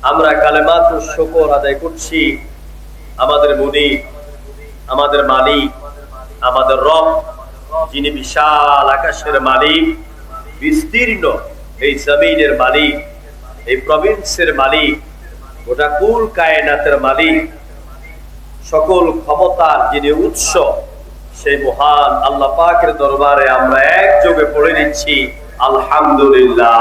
আমরা কালেমাতুশ শুকর আদায় করছি আমাদের মুনিব, আমাদের মালিক, আমাদের রব, যিনি বিশাল আকাশের মালিক, বিস্তীর্ণ এই জমিনের মালিক, এই প্রভিন্সের মালিক, গোটা কুল কায়নাতের মালিক, সকল ক্ষমতার যিনি উৎস, সেই মহান আল্লাহ পাকের দরবারে আমরা একযোগে পড়ে নিচ্ছি আলহামদুলিল্লাহ।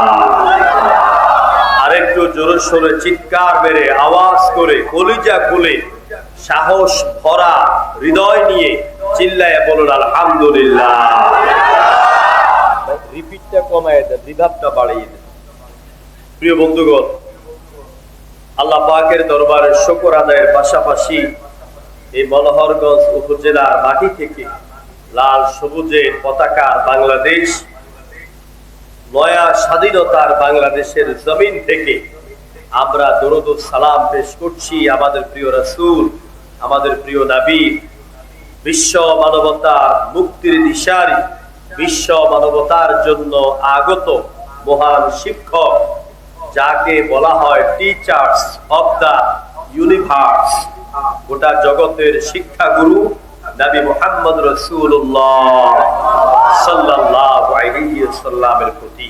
আরেকটু জোরে সোরে চিৎকার মেরে আওয়াজ করে কলিজা খুলে সাহস ভরা হৃদয় নিয়ে চিল্লায় বলুন আলহামদুলিল্লাহ। রিপিটটা কমায় দেন, রিভাবটা বাড়িয়ে দেন। প্রিয় বন্ধুগণ, আল্লাহ পাকের দরবারে শুকর আদায়ের পাশাপাশি এই মনোহরগঞ্জ উপজেলার মাটি থেকে লাল সবুজের পতাকার বাংলাদেশ, নয়া স্বাধীনতার বাংলাদেশের জমিন থেকে আমরা দরুদ ও সালাম পেশ করছি আমাদের প্রিয় রাসূল, আমাদের প্রিয় নবী, বিশ্ব মানবতার মুক্তির দিশারি, বিশ্ব মানবতার জন্য আগত মহান শিক্ষক, যাকে বলা হয় টিচার্স অফ দা ইউনিভার্স, গোটা জগতের শিক্ষাগুরু নবী মুহাম্মদ রাসূলুল্লাহ সাল্লাল্লাহু আলাইহি ওয়াসাল্লামের প্রতি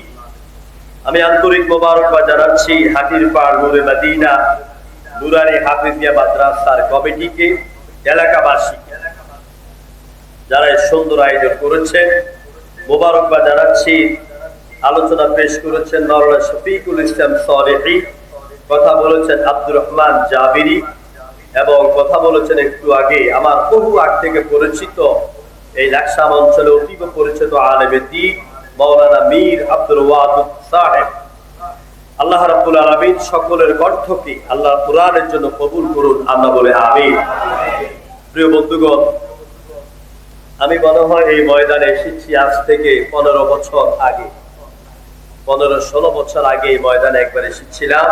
আমি আন্তরিক মোবারকবাদ জানাচ্ছি হাতির পাড় নূরে মদিনা নুরানি হাফিজিয়া মাদ্রাসার কমিটিকে, এলাকাবাসী যারা এই সুন্দর আয়োজন করেছেন। মোবারকবাদ জানাচ্ছি, আলোচনা পেশ করেছেন মাওলানা শফিকুল ইসলাম সলেহি, কথা বলেছেন আব্দুর রহমান জাবিরি, এবং কথা বলেছেন একটু আগে আমার বহু আগ থেকে পরিচিত এই লাকসাম অঞ্চলে অতীব পরিচিত আলেমে দ্বীন মাওলানা মীর আব্দুল ওয়াদুদ সাহেব। আল্লাহ রাব্বুল আলামিন সকলের কণ্ঠকে আল্লাহ কোরআনের জন্য কবুল করুন, আমরা বলে আমিন। প্রিয় বন্ধুগণ, আমি মনে হয় এই ময়দানে এসেছি আজ থেকে 15 বছর আগে, 15-16 বছর আগে এই ময়দানে একবার এসেছিলাম।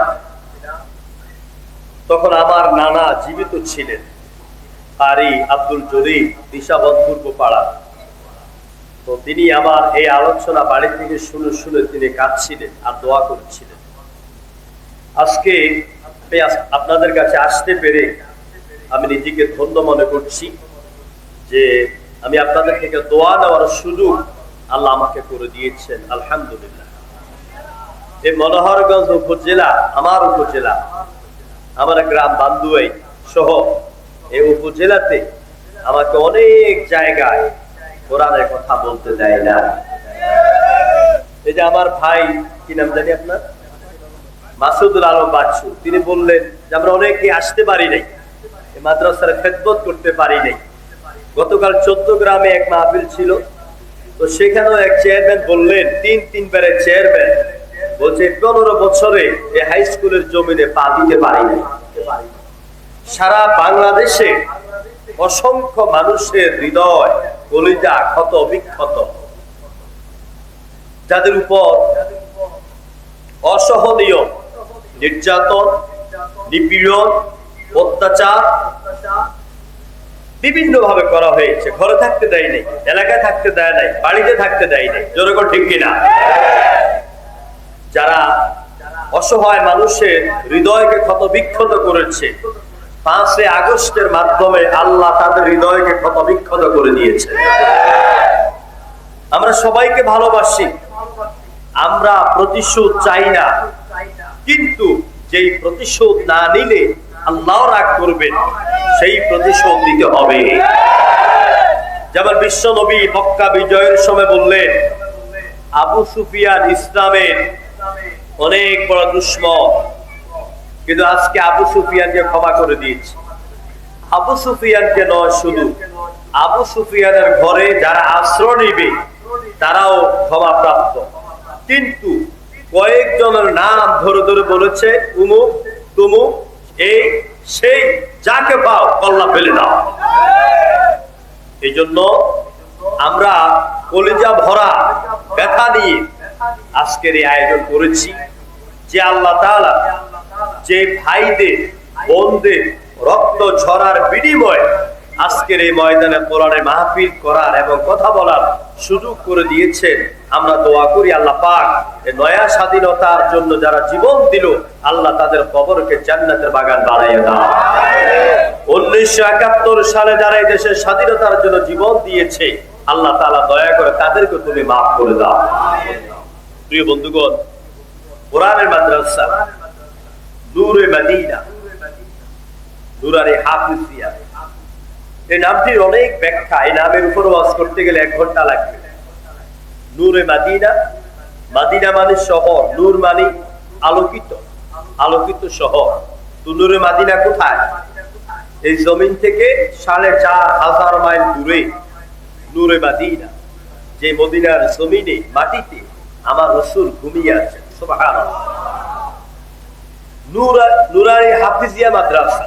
তখন আমার নানা জীবিত ছিলেন, কারি আব্দুল জলিল, দিশাবন্ধুর পাড়া। তো তিনি আমার এই আলোচনা বাড়ি থেকে শুনে শুনে তিনি কাঁদছিলেন আর দোয়া করছিলেন। আজকে আপনাদের কাছে আসতে পেরে আমি নিজেকে ধন্য মনে করছি যে আমি আপনাদের থেকে দোয়া নেওয়ার সুযোগ আল্লাহ আমাকে করে দিয়েছেন, আলহামদুলিল্লাহ। এই মনোহরগঞ্জ উপজেলা আমার উপজেলা, আমার গ্রাম বান্দুয়াই সহ এই উপজেলাতে আমাকে অনেক জায়গায় কোরআনের কথা বলতে দেয় না। এই যে আমার ভাই, কি নাম জানি আপনার, মাসুদুল আলম বাচ্চু, তিনি বললেন যে আমরা অনেকে আসতে পারি নাই, মাদ্রাসার খেদমত করতে পারি নাই। গতকাল 14 গ্রামে এক মাহফিল ছিল, তো সেখানেও এক চেয়ারম্যান বললেন, 3-3বারের চেয়ারম্যান বলছে 15 বছরে এই হাই স্কুলের জমিনে পা দিতে পারি নাই। সারা বাংলাদেশে অসংখ্য মানুষের হৃদয় কলিজা ক্ষত বিক্ষত, যাদের উপর অসহনীয় নির্যাতন, নিপীড়ন, অত্যাচার বিভিন্ন ভাবে করা হয়েছে। ঘরে থাকতে দেয় নাই, এলাকায় থাকতে দেয় নাই, বাড়িতে থাকতে দেয় নাই। জোরে করে ঠিক কিনা? যারা অসহায় মানুষের হৃদয়কে ক্ষত বিক্ষত করেছে, 5 আগস্টের মাধ্যমে আল্লাহ তাদের হৃদয়কে ক্ষত বিক্ষত করে দিয়েছে। আমরা সবাইকে ভালোবাসি, আমরা প্রতিশোধ চাই না, কিন্তু যেই প্রতিশোধ না নিলে আল্লাহ রাগ করবেন, সেই প্রতিশোধ দিতে হবে। যেমন বিশ্ব নবী মক্কা বিজয়ের সময় বললেন, আবু সুফিয়ান ইসলামের অনেক বড় দুশমন, কিন্তু আজকে আবু সুফিয়ানকে ক্ষমা করে দিয়েছে। আবু সুফিয়ানকে নয়, শুধু আবু সুফিয়ানের ঘরে যারা আশ্রয় নিবে তারাও ক্ষমা প্রাপ্ত। কিন্তু কয়েকজনের নাম ধরে ধরে বলেছে, উমুক তুমুক, এই সেই, যাকে পাও কল্লা ফেলে দাও। এই জন্য আমরা কলিজা ভরা ব্যথা নিয়ে আজকের এই আয়োজন করেছি, যে আল্লাহ তাআলা যে ভাইদের বোনদের রক্ত ঝরার বিনিময়ে আজকের এই ময়দানে কোরআনের মাহফিল করার এবং কথা বলার সুযোগ করে দিয়েছেন। আমরা দোয়া করি আল্লাহ পাক এই নয়া স্বাধীনতার জন্য যারা জীবন দিল, আল্লাহ তাদের কবরকে জান্নাতের বাগান বানাইয়া দাও। 1971 সালে যারা এই দেশের স্বাধীনতার জন্য জীবন দিয়েছে, আল্লাহ তাআলা দয়া করে তাদেরকে তুমি মাফ করে দাও। প্রিয় বন্ধুগণ, কোরআনের মাদ্রাসা নূরে মদিনা, নূরারে হাফিজিয়া, এই নামটির অনেক ব্যাখ্যা। এই নামের উপর ওয়াজ করতে গেলে 1 ঘন্টা লাগবে। নূরে মদিনা, মদিনা মানে শহর, নূর মানে আলোকিত, আলোকিত শহর। তো নূরে মদিনা কোথায়? এই জমিন থেকে 4500 মাইল দূরে নূরে মদিনা, যে মদিনার জমিনে মাটিতে আমার রাসূল ঘুমিয়ে আছেন। সুবহানাল্লাহ। নূরারে হাফিজিয়া মাদ্রাসা,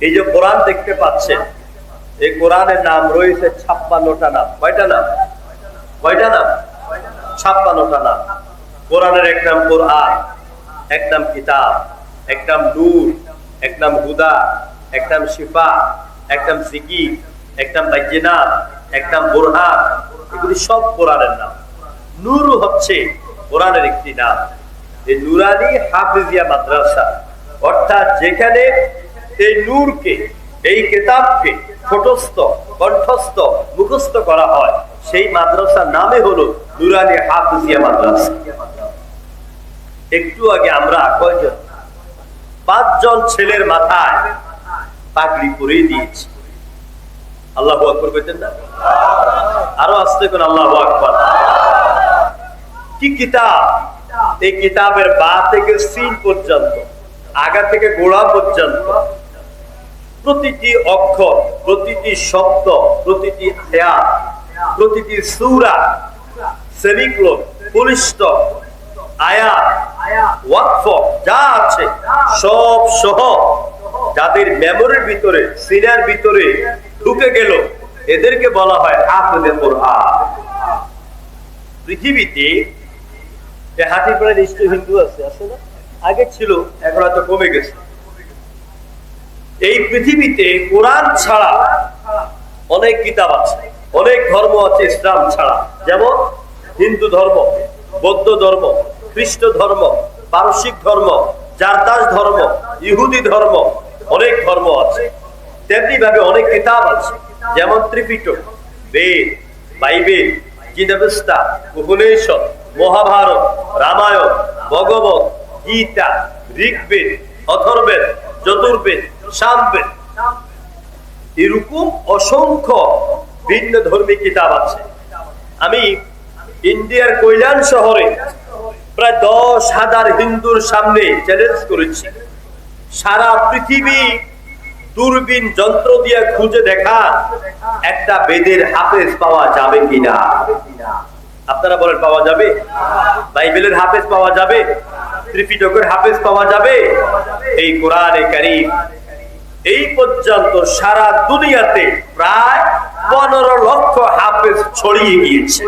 এই যে কোরআন দেখতে পাচ্ছেন, এই কোরআনের নাম রয়েছে 56টা নাম। কয়টা নাম? কয়টা নাম? 56টা নাম। কোরআনের এক নাম কোরআন, এক নাম কিতাব, এক নাম নূর, এক নাম হুদা, এক নাম শিফা, এক নাম জিকির, এক নাম বাইয়িনাত, এক নাম বুরহান। এগুলি সব কোরআনের নাম। নূর হচ্ছে কোরআনের একটি নাম। এই নূরানি হাফিজিয়া মাদ্রাসা, অর্থাৎ যেখানে এই নূরকে, এই কিতাবকে ঠোঁটস্থ, কণ্ঠস্থ, মুখস্থ করা হয়, সেই মাদ্রাসার নামে হলো নূরানি হাফিজিয়া মাদ্রাসা। একটু আগে আমরা কয়জন? 5 জন ছেলের মাথায় পাগড়ি পরিয়ে দিয়েছি। আল্লাহু আকবার কইতেন না? আরো আস্তে করে আল্লাহু আকবার। কি কিতাব! এই কিতাবের বা থেকে সিন পর্যন্ত, আগা থেকে গোড়া পর্যন্ত প্রতিটি অক্ষর, প্রতিটি শব্দ, প্রতিটি আয়াত, প্রতিটি সূরা, সেমিকোলন, পুলিষ্ট আয়াত, ওয়াকফ যা আছে সব সহ যাদের মেমোরির ভিতরে, সিনার ভিতরে ঢুকে গেল, এদেরকে বলা হয় হাফেজে কোরআন। পৃথিবীতে হাতির প্রায় নিশ্চয় হিন্দু আছে, আছে না? আগে ছিল, এখন হয়তো কমে গেছে। এই পৃথিবীতে কোরআন ছাড়া অনেক কিতাব আছে, অনেক ধর্ম আছে ইসলাম ছাড়া। যেমন হিন্দু ধর্ম, বৌদ্ধ ধর্ম, খ্রিস্ট ধর্ম, পারসিক ধর্ম, জারদাস ধর্ম, ইহুদি ধর্ম, অনেক ধর্ম আছে। তেমনি ভাবে অনেক কিতাব আছে, যেমন ত্রিপিটক, বেদ, বাইবেল, জিনাবেস্তা, উপনিষদ, মহাভারত, রামায়ণ, ভগবত গীতা, ঋগ্বেদ, অথর্বেদ, চতুর্বেদ, সামবেদ, এরকম অসংখ্য ভিন্ন ধর্মী কিতাব আছে। আমি ইন্ডিয়ার কৈলান শহরে প্রায় 10,000 হিন্দুর সামনে চ্যালেঞ্জ করেছি, সারা পৃথিবী দূরবীন যন্ত্র দিয়ে খুঁজে দেখা একটা বেদের হাফেজ পাওয়া যাবে কিনা। আপনারা বলেন পাওয়া যাবে? বাইবেলের হাফেজ পাওয়া যাবে? ত্রিপিটকের হাফেজ পাওয়া যাবে? এই কোরআনে কারীম এই পর্যন্ত সারা দুনিয়াতে প্রায় 15 লক্ষ হাফেজ ছড়িয়ে গিয়েছে।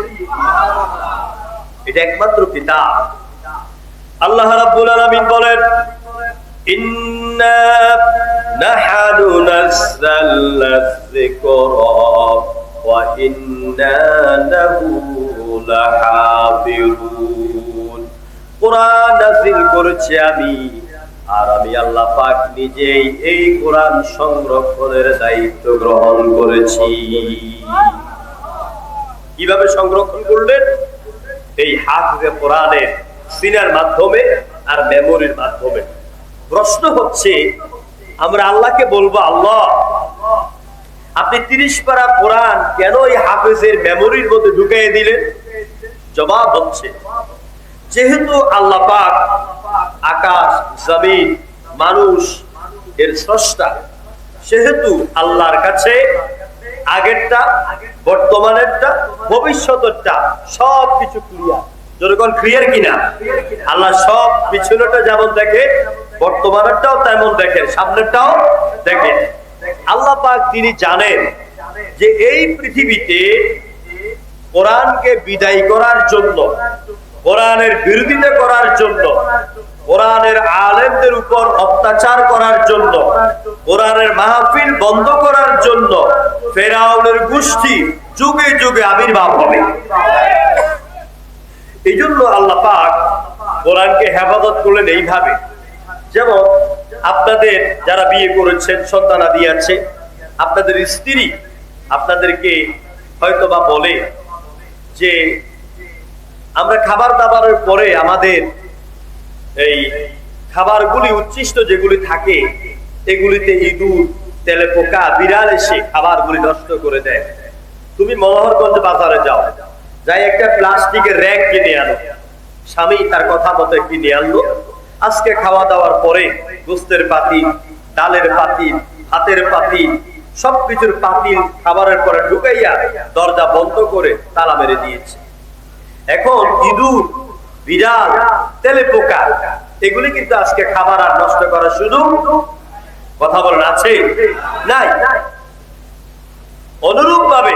এটা একমাত্র কিতাব। আল্লাহ রাব্বুল আলামিন বলেন, ইন্না নাহনু নাযালনা যিকরা ওয়া ইন্না লাহু লাহাফিজুন। কোরআন নাযিল করেছি আমি, আর আমি আল্লাহ পাক নিজেই এই কোরআন সংরক্ষণের দায়িত্ব গ্রহণ করেছি। কিভাবে সংরক্ষণ করলেন? এই হাফেজে কোরআনের সিনার মাধ্যমে আর মেমোরির মাধ্যমে। প্রশ্ন হচ্ছে, আমরা আল্লাহকে বলবো, আল্লাহ আপনি 30 পারা কোরআন কেন এই হাফেজের মেমোরির মধ্যে ঢুকিয়ে দিলেন? জবাব হচ্ছে, যেহেতু আল্লাহ পাক আকাশ, জমিন, মানুষ এর স্রষ্টা, সেহেতু আল্লাহর কাছে আগেরটা, বর্তমানেরটা, ভবিষ্যতেরটা সবকিছু ক্লিয়ার। যখন ক্লিয়ার কিনা? আল্লাহ সব পিছনেরটা যেমন দেখে, বর্তমানেরটাও তেমন দেখেন, সামনেরটাও দেখেন। আল্লাহ পাক তিনি জানেন যে এই পৃথিবীতে কোরআনকে বিদায় করার জন্য, কোরআনের বিরোধিতা করার জন্য কোরআনের আলেমদের উপর অত্যাচার করার জন্য, কোরআনের মাহফিল বন্ধ করার জন্য ফেরাউনের গোষ্ঠী যুগে যুগে আবির্ভাব হবে। এই জন্য আল্লাহ পাক কোরআনকে হেফাজত করলেন এইভাবে। যেমন আপনাদের যারা বিয়ে করেছেন, সন্তানাদি আছে, আপনাদের স্ত্রী আপনাদেরকে হয়তোবা বলে যে আমরা খাবার দাবারের পরে আমাদের এই খাবারগুলি উচ্ছিষ্ট যেগুলি থাকে এগুলিতে ইঁদুর, তেলেপোকা, বিড়াল এসে খাবারগুলি নষ্ট করে দেয়। তুমি মনোহরগঞ্জ বাজারে যাও, যাই একটা প্লাস্টিকের র‍্যাক কিনে আনো। স্বামী তার কথা মতো কিনে আনলো। আজকে খাওয়া দাওয়ার পরে গোস্তের পাতিল, ডালের পাতিল, ভাতের পাতিল, সবকিছুর পাতিল খাবারের পরে ঢুকাইয়া দরজা বন্ধ করে তালা মেরে দিয়েছে। এখন ইঁদুর, বিড়াল, তেলেপোকা এগুলি কিন্তু আজকে খাবার আর নষ্ট করার সুযোগ, কথা বলেন, আছে? নাই। অনুরূপ ভাবে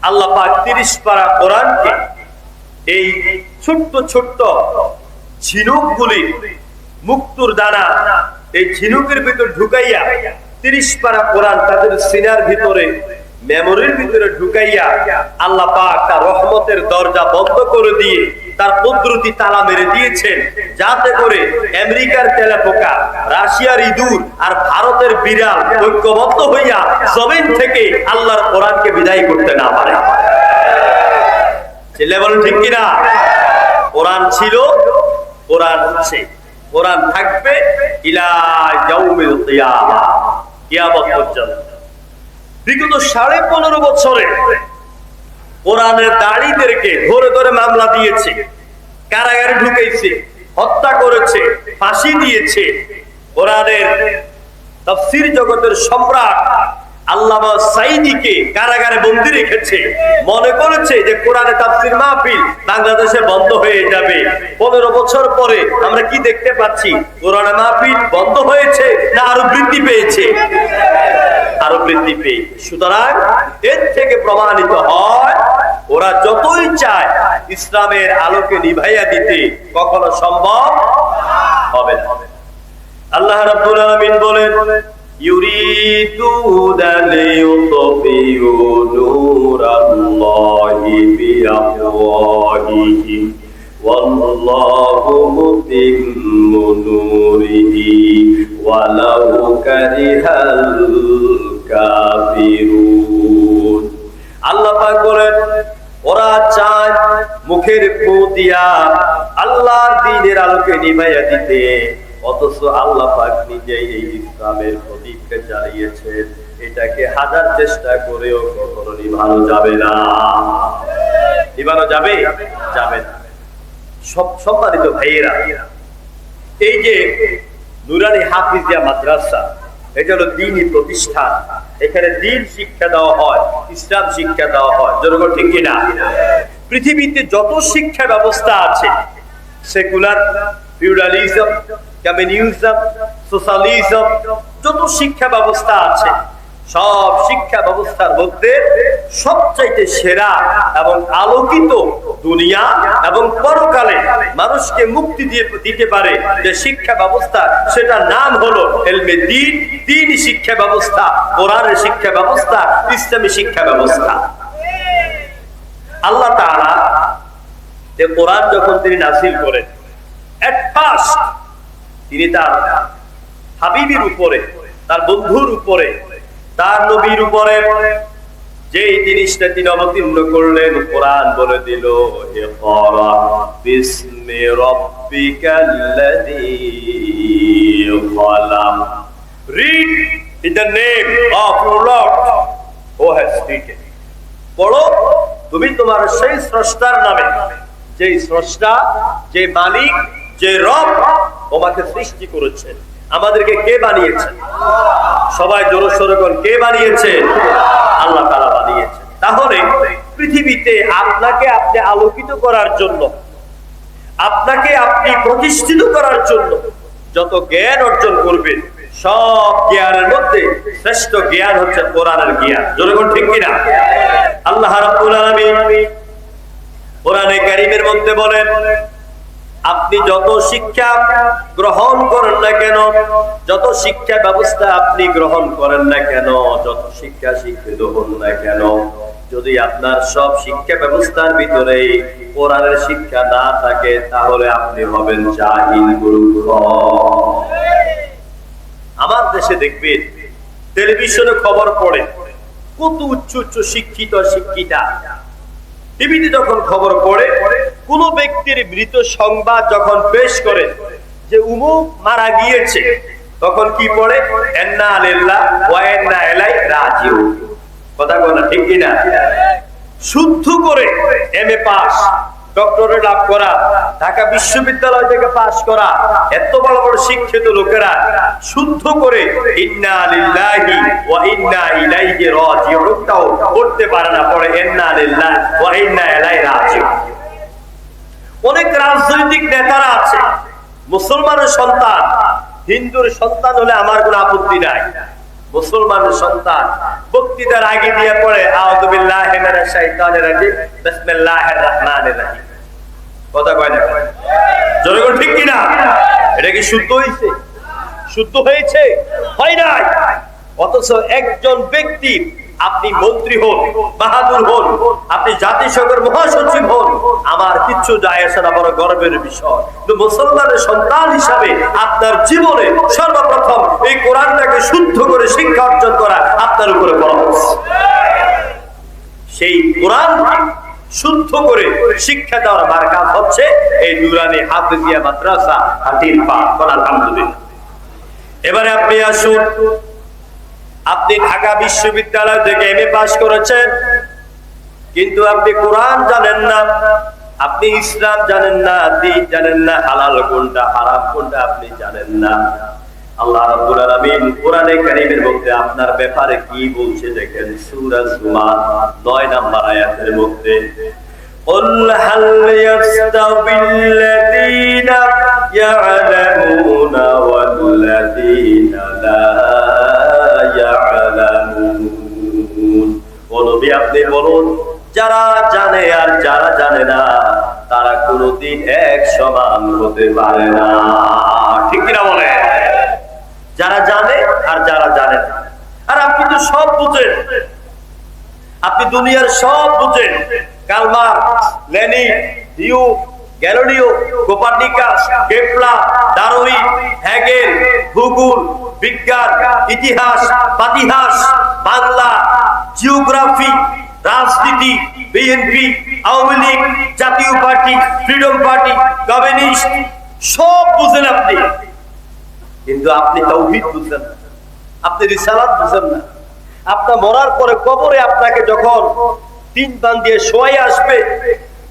আল্লাহ পাক 30 পারা কোরআনকে এই ছোট্ট ছোট্ট ঝিনুকগুলি, মুক্তুর দানা, এই ঝিনুকের ভিতর ঢুকাইয়া 30 পারা কোরআন তাদের সিনার ভিতরে, মেমোরির ভিতরে ঢুকাইয়া আল্লাহ পাক তার রহমতের দরজা বন্ধ করে দিয়ে তার কুদরতি তালা মেরে দিয়েছেন, যাতে করে আমেরিকার তেলাপোকা, রাশিয়ার ইঁদুর আর ভারতের বিড়াল ঐক্যবদ্ধ হইয়া জমিন থেকে আল্লাহর কোরআনকে বিদায় করতে না পারে। ছেলে বলেন ঠিক কিনা? কোরআন ছিল, কোরআন আছে, কোরআন থাকবে ইলা ইয়াউমিল কিয়ামা, কিয়ামত পর্যন্ত। বিগত 15.5 বছরে কোরআনের দাড়িদেরকে ধরে ধরে মামলা দিয়েছে, কারাগারে ঢুকেছে, হত্যা করেছে, ফাঁসি দিয়েছে। কোরআনের তাফসীর জগতের সম্রাট আল্লামা সাঈদীকে কারাগারে বন্দী রেখেছে। মনে করেছে যে কোরআনের তাফসীর মাহফিল বাংলাদেশে বন্ধ হয়ে যাবে। 15 বছর পরে আমরা কি দেখতে পাচ্ছি? কোরআনের মাহফিল বন্ধ হয়েছে না আরো বৃদ্ধি পেয়েছে? আরো বৃদ্ধি পেয়েছে। সুতরাং এর থেকে প্রমাণিত হয় ওরা যতই চায় ইসলামের আলোকে নিভাইয়া দিতে কখনো সম্ভব হবে না। আল্লাহ রাব্বুল আলামিন বলেন, ইউরিদুনা লিয়ুতফিউ নূরাল্লাহি বিআফওয়াহিহিম ওয়াল্লাহু মুতিম্মু নূরিহি ওয়ালাউ কারিহাল কাফিরুন। আল্লাহ পাক বলেন, ওরা চায় মুখের ফু দিয়া আল্লাহর দ্বীনের আলোকে নিভাইয়া দিতে, অথচ আল্লাহ পাক নিজেই এই ইসলামের প্রদীপকে জ্বালিয়েছেন। এটাকে হাজার চেষ্টা করেও কখনো নিভানো যাবে না। নিভানো যাবে? যাবে না। সম্মানিত ভাইয়েরা, এই যে নুরানি হাফিজিয়া মাদ্রাসা, এটা হলো দ্বীনি প্রতিষ্ঠান। এখানে দ্বীন শিক্ষা দেওয়া হয়, ইসলাম শিক্ষা দেওয়া হয়। জনগণ ঠিক কিনা? পৃথিবীতে যত শিক্ষা ব্যবস্থা আছে, সেকুলার, ফিউডালিজম, কমিউনিজম, সোশ্যালিজম, যত শিক্ষা ব্যবস্থা আছে, সব শিক্ষা ব্যবস্থার মধ্যে সবচাইতে সেরা এবং আলোকিত দুনিয়া এবং পরকালে মানুষকে মুক্তি দিয়ে দিতে পারে যে শিক্ষা ব্যবস্থা, সেটার নাম হলো ইলমে দ্বীন, দ্বীনি শিক্ষা ব্যবস্থা, কোরআনের শিক্ষা ব্যবস্থা, ইসলামী শিক্ষা ব্যবস্থা। আল্লাহ তাআলা এই কোরআন যখন তিনি নাযিল করেন, এট ফার্স্ট তিনি তার হাবিবের উপরে, তার বন্ধুর উপরে, তার নবীর উপরে যেই জিনিসটা তিনি অবতীর্ণ করলেন, কোরআন বলে দিল, ইকরা বিসমি রাব্বিকাল্লাযী খালাক, read in the name of your lord who has spoken. পড়ো তুমি তোমার সেই স্রষ্টার নামে, যেই স্রষ্টা, যে মালিক, যে রব তোমাকে সৃষ্টি করেছেন। আমাদেরকে কে বানিয়েছেন? সবাই জোরে সোরে বল, কে বানিয়েছেন? আল্লাহ তাআলা বানিয়েছেন। তাহলে পৃথিবীতে আপনাকে আপনি আলোকিত করার জন্য, আপনাকে আপনি প্রতিষ্ঠিত করার জন্য যত জ্ঞান অর্জন করবেন, সব জ্ঞানের মধ্যে শ্রেষ্ঠ জ্ঞান হচ্ছে কোরআনের জ্ঞান। জোরে বল ঠিক কিনা? আল্লাহ রাব্বুল আলামিন কোরআনে কারীমের মধ্যে বলেন, আপনি যত শিক্ষা গ্রহণ করেন না কেন, যত শিক্ষা ব্যবস্থা আপনি গ্রহণ করেন না কেন, যত শিক্ষা শিক্ষিত হন না কেন, যদি আপনার সব শিক্ষা ব্যবস্থার ভিতরে কোরআনের শিক্ষা না থাকে, তাহলে আপনি হবেন জাহিল, মূর্খ। আমার দেশে দেখবেন টেলিভিশনে খবর পড়ে, কত উচ্চ উচ্চ শিক্ষিত শিক্ষিতা টিভিতে যখন খবর পড়ে, কোন ব্যক্তির মৃত সংবাদ যখন পেশ করে যে উমুক মারা গিয়েছে, তখন কি পড়ে? ইন্না লিল্লাহি ওয়া ইন্না ইলাইহি রাজিউন। কথা বলা ঠিক কিনা? শুদ্ধ করে এমএ পাস, ডক্টরেট লাভ করা, ঢাকা বিশ্ববিদ্যালয় থেকে পাস করা এত বড় বড় শিক্ষিত লোকেরা শুদ্ধ করে ইন্না লিল্লাহি ওয়া ইন্না ইলাইহি রাজিউন তাও পড়তে পারে না, পড়ে ইন্না লিল্লাহি ওয়া ইন্না ইলাইহি রাজিউন। অনেক রাজনৈতিক নেতারা আছে, মুসলমানের সন্তান, হিন্দুর সন্তান হলে আমার কোনো আপত্তি নাই, মুসলমানের সন্তান বক্তৃতার আগে দিয়ে পড়ে আউযু বিল্লাহি মিনাশ শাইতানির রাজিম বিসমিল্লাহির রহমানির রহিম। কথা কয় না? জনগণ ঠিক কিনা? এটা কি শুদ্ধ হয়েছে? শুদ্ধ হয়েছে? হয় নাই। অথচ একজন ব্যক্তি, আপনি মন্ত্রী হন, বাহাদুর হন, আপনি জাতিসংঘের মহাসচিব হন, আমার কিচ্ছু যায় আসে না, বড় গর্বের বিষয়। কিন্তু মুসলমানের সন্তান হিসাবে আপনার জীবনে সর্বপ্রথম এই কোরআনটাকে শুদ্ধ করে শিক্ষা অর্জন করা আপনার উপরে ফরজ। সেই কোরআন শুদ্ধ করে শিক্ষা দেওয়ার মার্কাজ হচ্ছে এই নুরানি হাফিজিয়া মাদ্রাসা হাতির পাক। আলহামদুলিল্লাহ। এবারে আপনি আসুন, আপনি ঢাকা বিশ্ববিদ্যালয় থেকে এমএ পাস করেছেন, কিন্তু আপনি কোরআন জানেন না, আপনি ইসলাম জানেন না, দ্বীন জানেন না, হালাল কোনটা হারাম কোনটা আপনি জানেন না। আল্লাহ রাব্বুল আলামিন কোরআনে কারীমের মধ্যে আপনার ব্যাপারে কি বলছে দেখেন, সূরা জুমার 9 নম্বর আয়াতের মধ্যে, قُلْ هَلْ يَسْتَوِي الَّذِينَ يَعْلَمُونَ وَالَّذِينَ لَا يَعْلَمُونَ। ও নবী আপনি বলুন, যারা জানে আর যারা জানে না তারা কোনোদিন এক সমান হতে পারে না। ঠিক কিনা বলে? যারা জানে আর যারা জানে না। আর আপনি তো সব বুঝেন, আপনি দুনিয়ার সব বুঝেন। কার্ল মার্কস, লেনিন, হিউ, Galileo, Copernicus, Kepler, Darwin, Hegel, ভূগোল, বিজ্ঞান, ইতিহাস, পাতিহাস, বাংলা, জিওগ্রাফি, রাজনীতি, BNP, Awami League, Jatiya Party, freedom party, communist, সব বুঝেন আপনি, কিন্তু আপনি তাওহীদ বুঝেন না, আপনি রিসালাত বুঝেন না। আপনার মরার পরে কবরে আপনাকে যখন 3 বান দিয়ে শোয়াই আসবে,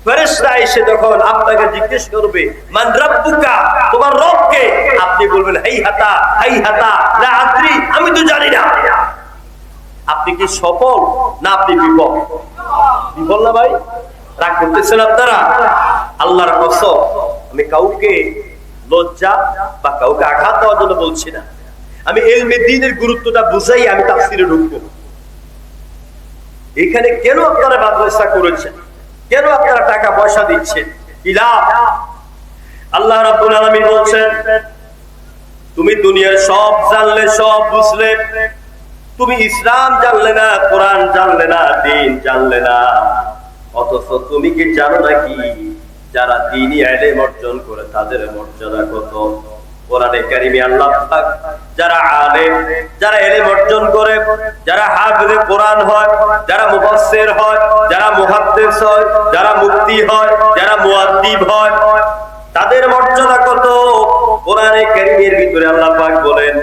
ফেরেশতা এসে যখন আপনাকে জিজ্ঞেস করবে মান রাব্বুকা, তোমার রব কে? আপনি বলবেন হাইহাতা হাইহাতা লা আদ্রি, আমি তো জানি না। আপনি কি সফল না আপনি বিফল? বিফল না ভাই? রাগ করতেছেন আপনারা? আল্লাহর কসম, আমি কাউকে লজ্জা বা কাউকে আঘাত দেওয়ার জন্য বলছি না, আমি ইলমে দ্বীনের গুরুত্বটা বুঝাই আমি তাফসীরে ঢুকবো। এখানে কেন আপনারা মাদ্রাসা করেছেন, কেন আপনারা টাকা পয়সা দিচ্ছেন, কি লাভ? আল্লাহ রাব্বুল আলামিন বলছেন, তুমি দুনিয়ার সব জানলে, সব বুঝলে, তুমি ইসলাম জানলে না, কোরআন জানলে না, দ্বীন জানলে না, অথচ তুমি কি জানো নাকি যারা দ্বীনি ইলম অর্জন করে তাদের মর্যাদা কত? কোরআনে কারিমে আল্লাহ পাক যারা আলেম, যারা ইলম অর্জন করে, যারা হাফেজে কোরআন হয়, যারা মুফাসসির হয়, যারা মুহাদ্দিস হয়, যারা মুফতি হয়, যারা মুআদ্দিব হয়, তাদের মর্যাদা কত? কোরআনে কারিমের ভিতরে আল্লাহ পাক বলেন,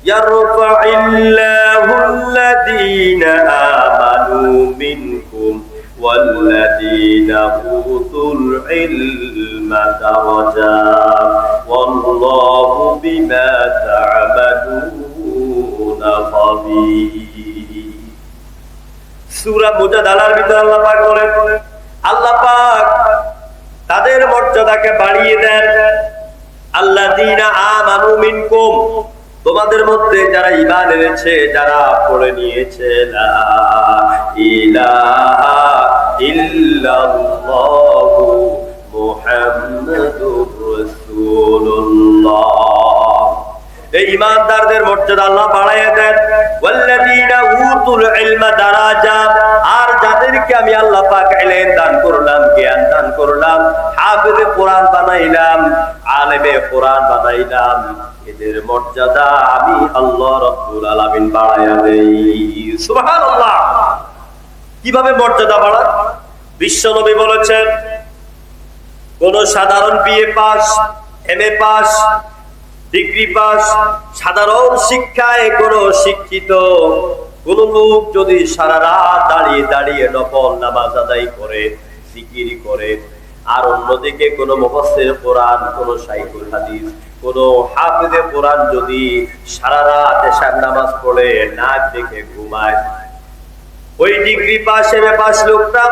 ইয়ারফাইল্লাহু আল্লাযীনা আমানু মিনকুম ওয়াল্লাযীনা উতুল ইলমা দারাজাত ওয়াল্লাহু বিমা তা'মালুনা খাবীর। সূরা মুজাদালার ভিতরে আল্লাহ পাক বলেন, আল্লাহ পাক তাদের মর্যাদাকে বাড়িয়ে দেন, আল্লাযীনা আমানু মিনকুম, তোমাদের মধ্যে যারা ঈমান এনেছে, যারা পড়ে নিয়েছে লা ইলাহা ইল্লাল্লাহু মুহাম্মাদুর রাসূলুল্লাহ। এই ঈমানদারদের মর্যাদা আল্লাহ বাড়াইয়া দেন। ওয়াল্লাযীনা উতুল ইলমা দারাজাত, আর যাদেরকে আমি আল্লাহ পাক ইলম দান করলাম, জ্ঞান দান করলাম, হাফেজে কোরআন বানাইলাম, আলেমে কোরআন বানাইলাম, এদের মর্যাদা আমি আল্লাহ রাব্বুল আলামিন বাড়াইয়া দেই। সুবহানাল্লাহ। কিভাবে মর্যাদা বাড়ান? বিশ্বনবী বলেছেন, কোন সাধারণ BA pass, MA pass, degree pass, সাধারণ শিক্ষায় কোন শিক্ষিত কোন লোক যদি সারা রাত দাঁড়িয়ে দাঁড়িয়ে নফল নামাজ আদায় করে, জিকির করে, আর অন্যদিকে কোন মুফাসসির কোরআন, কোন শাইখুল হাদিস, কোন হাফেজে কোরআন যদি সারা রাত এশার নামাজ পড়ে নাক দেখে ঘুমায়, ওই ডিগ্রি পাস, এমএ পাস লোকটা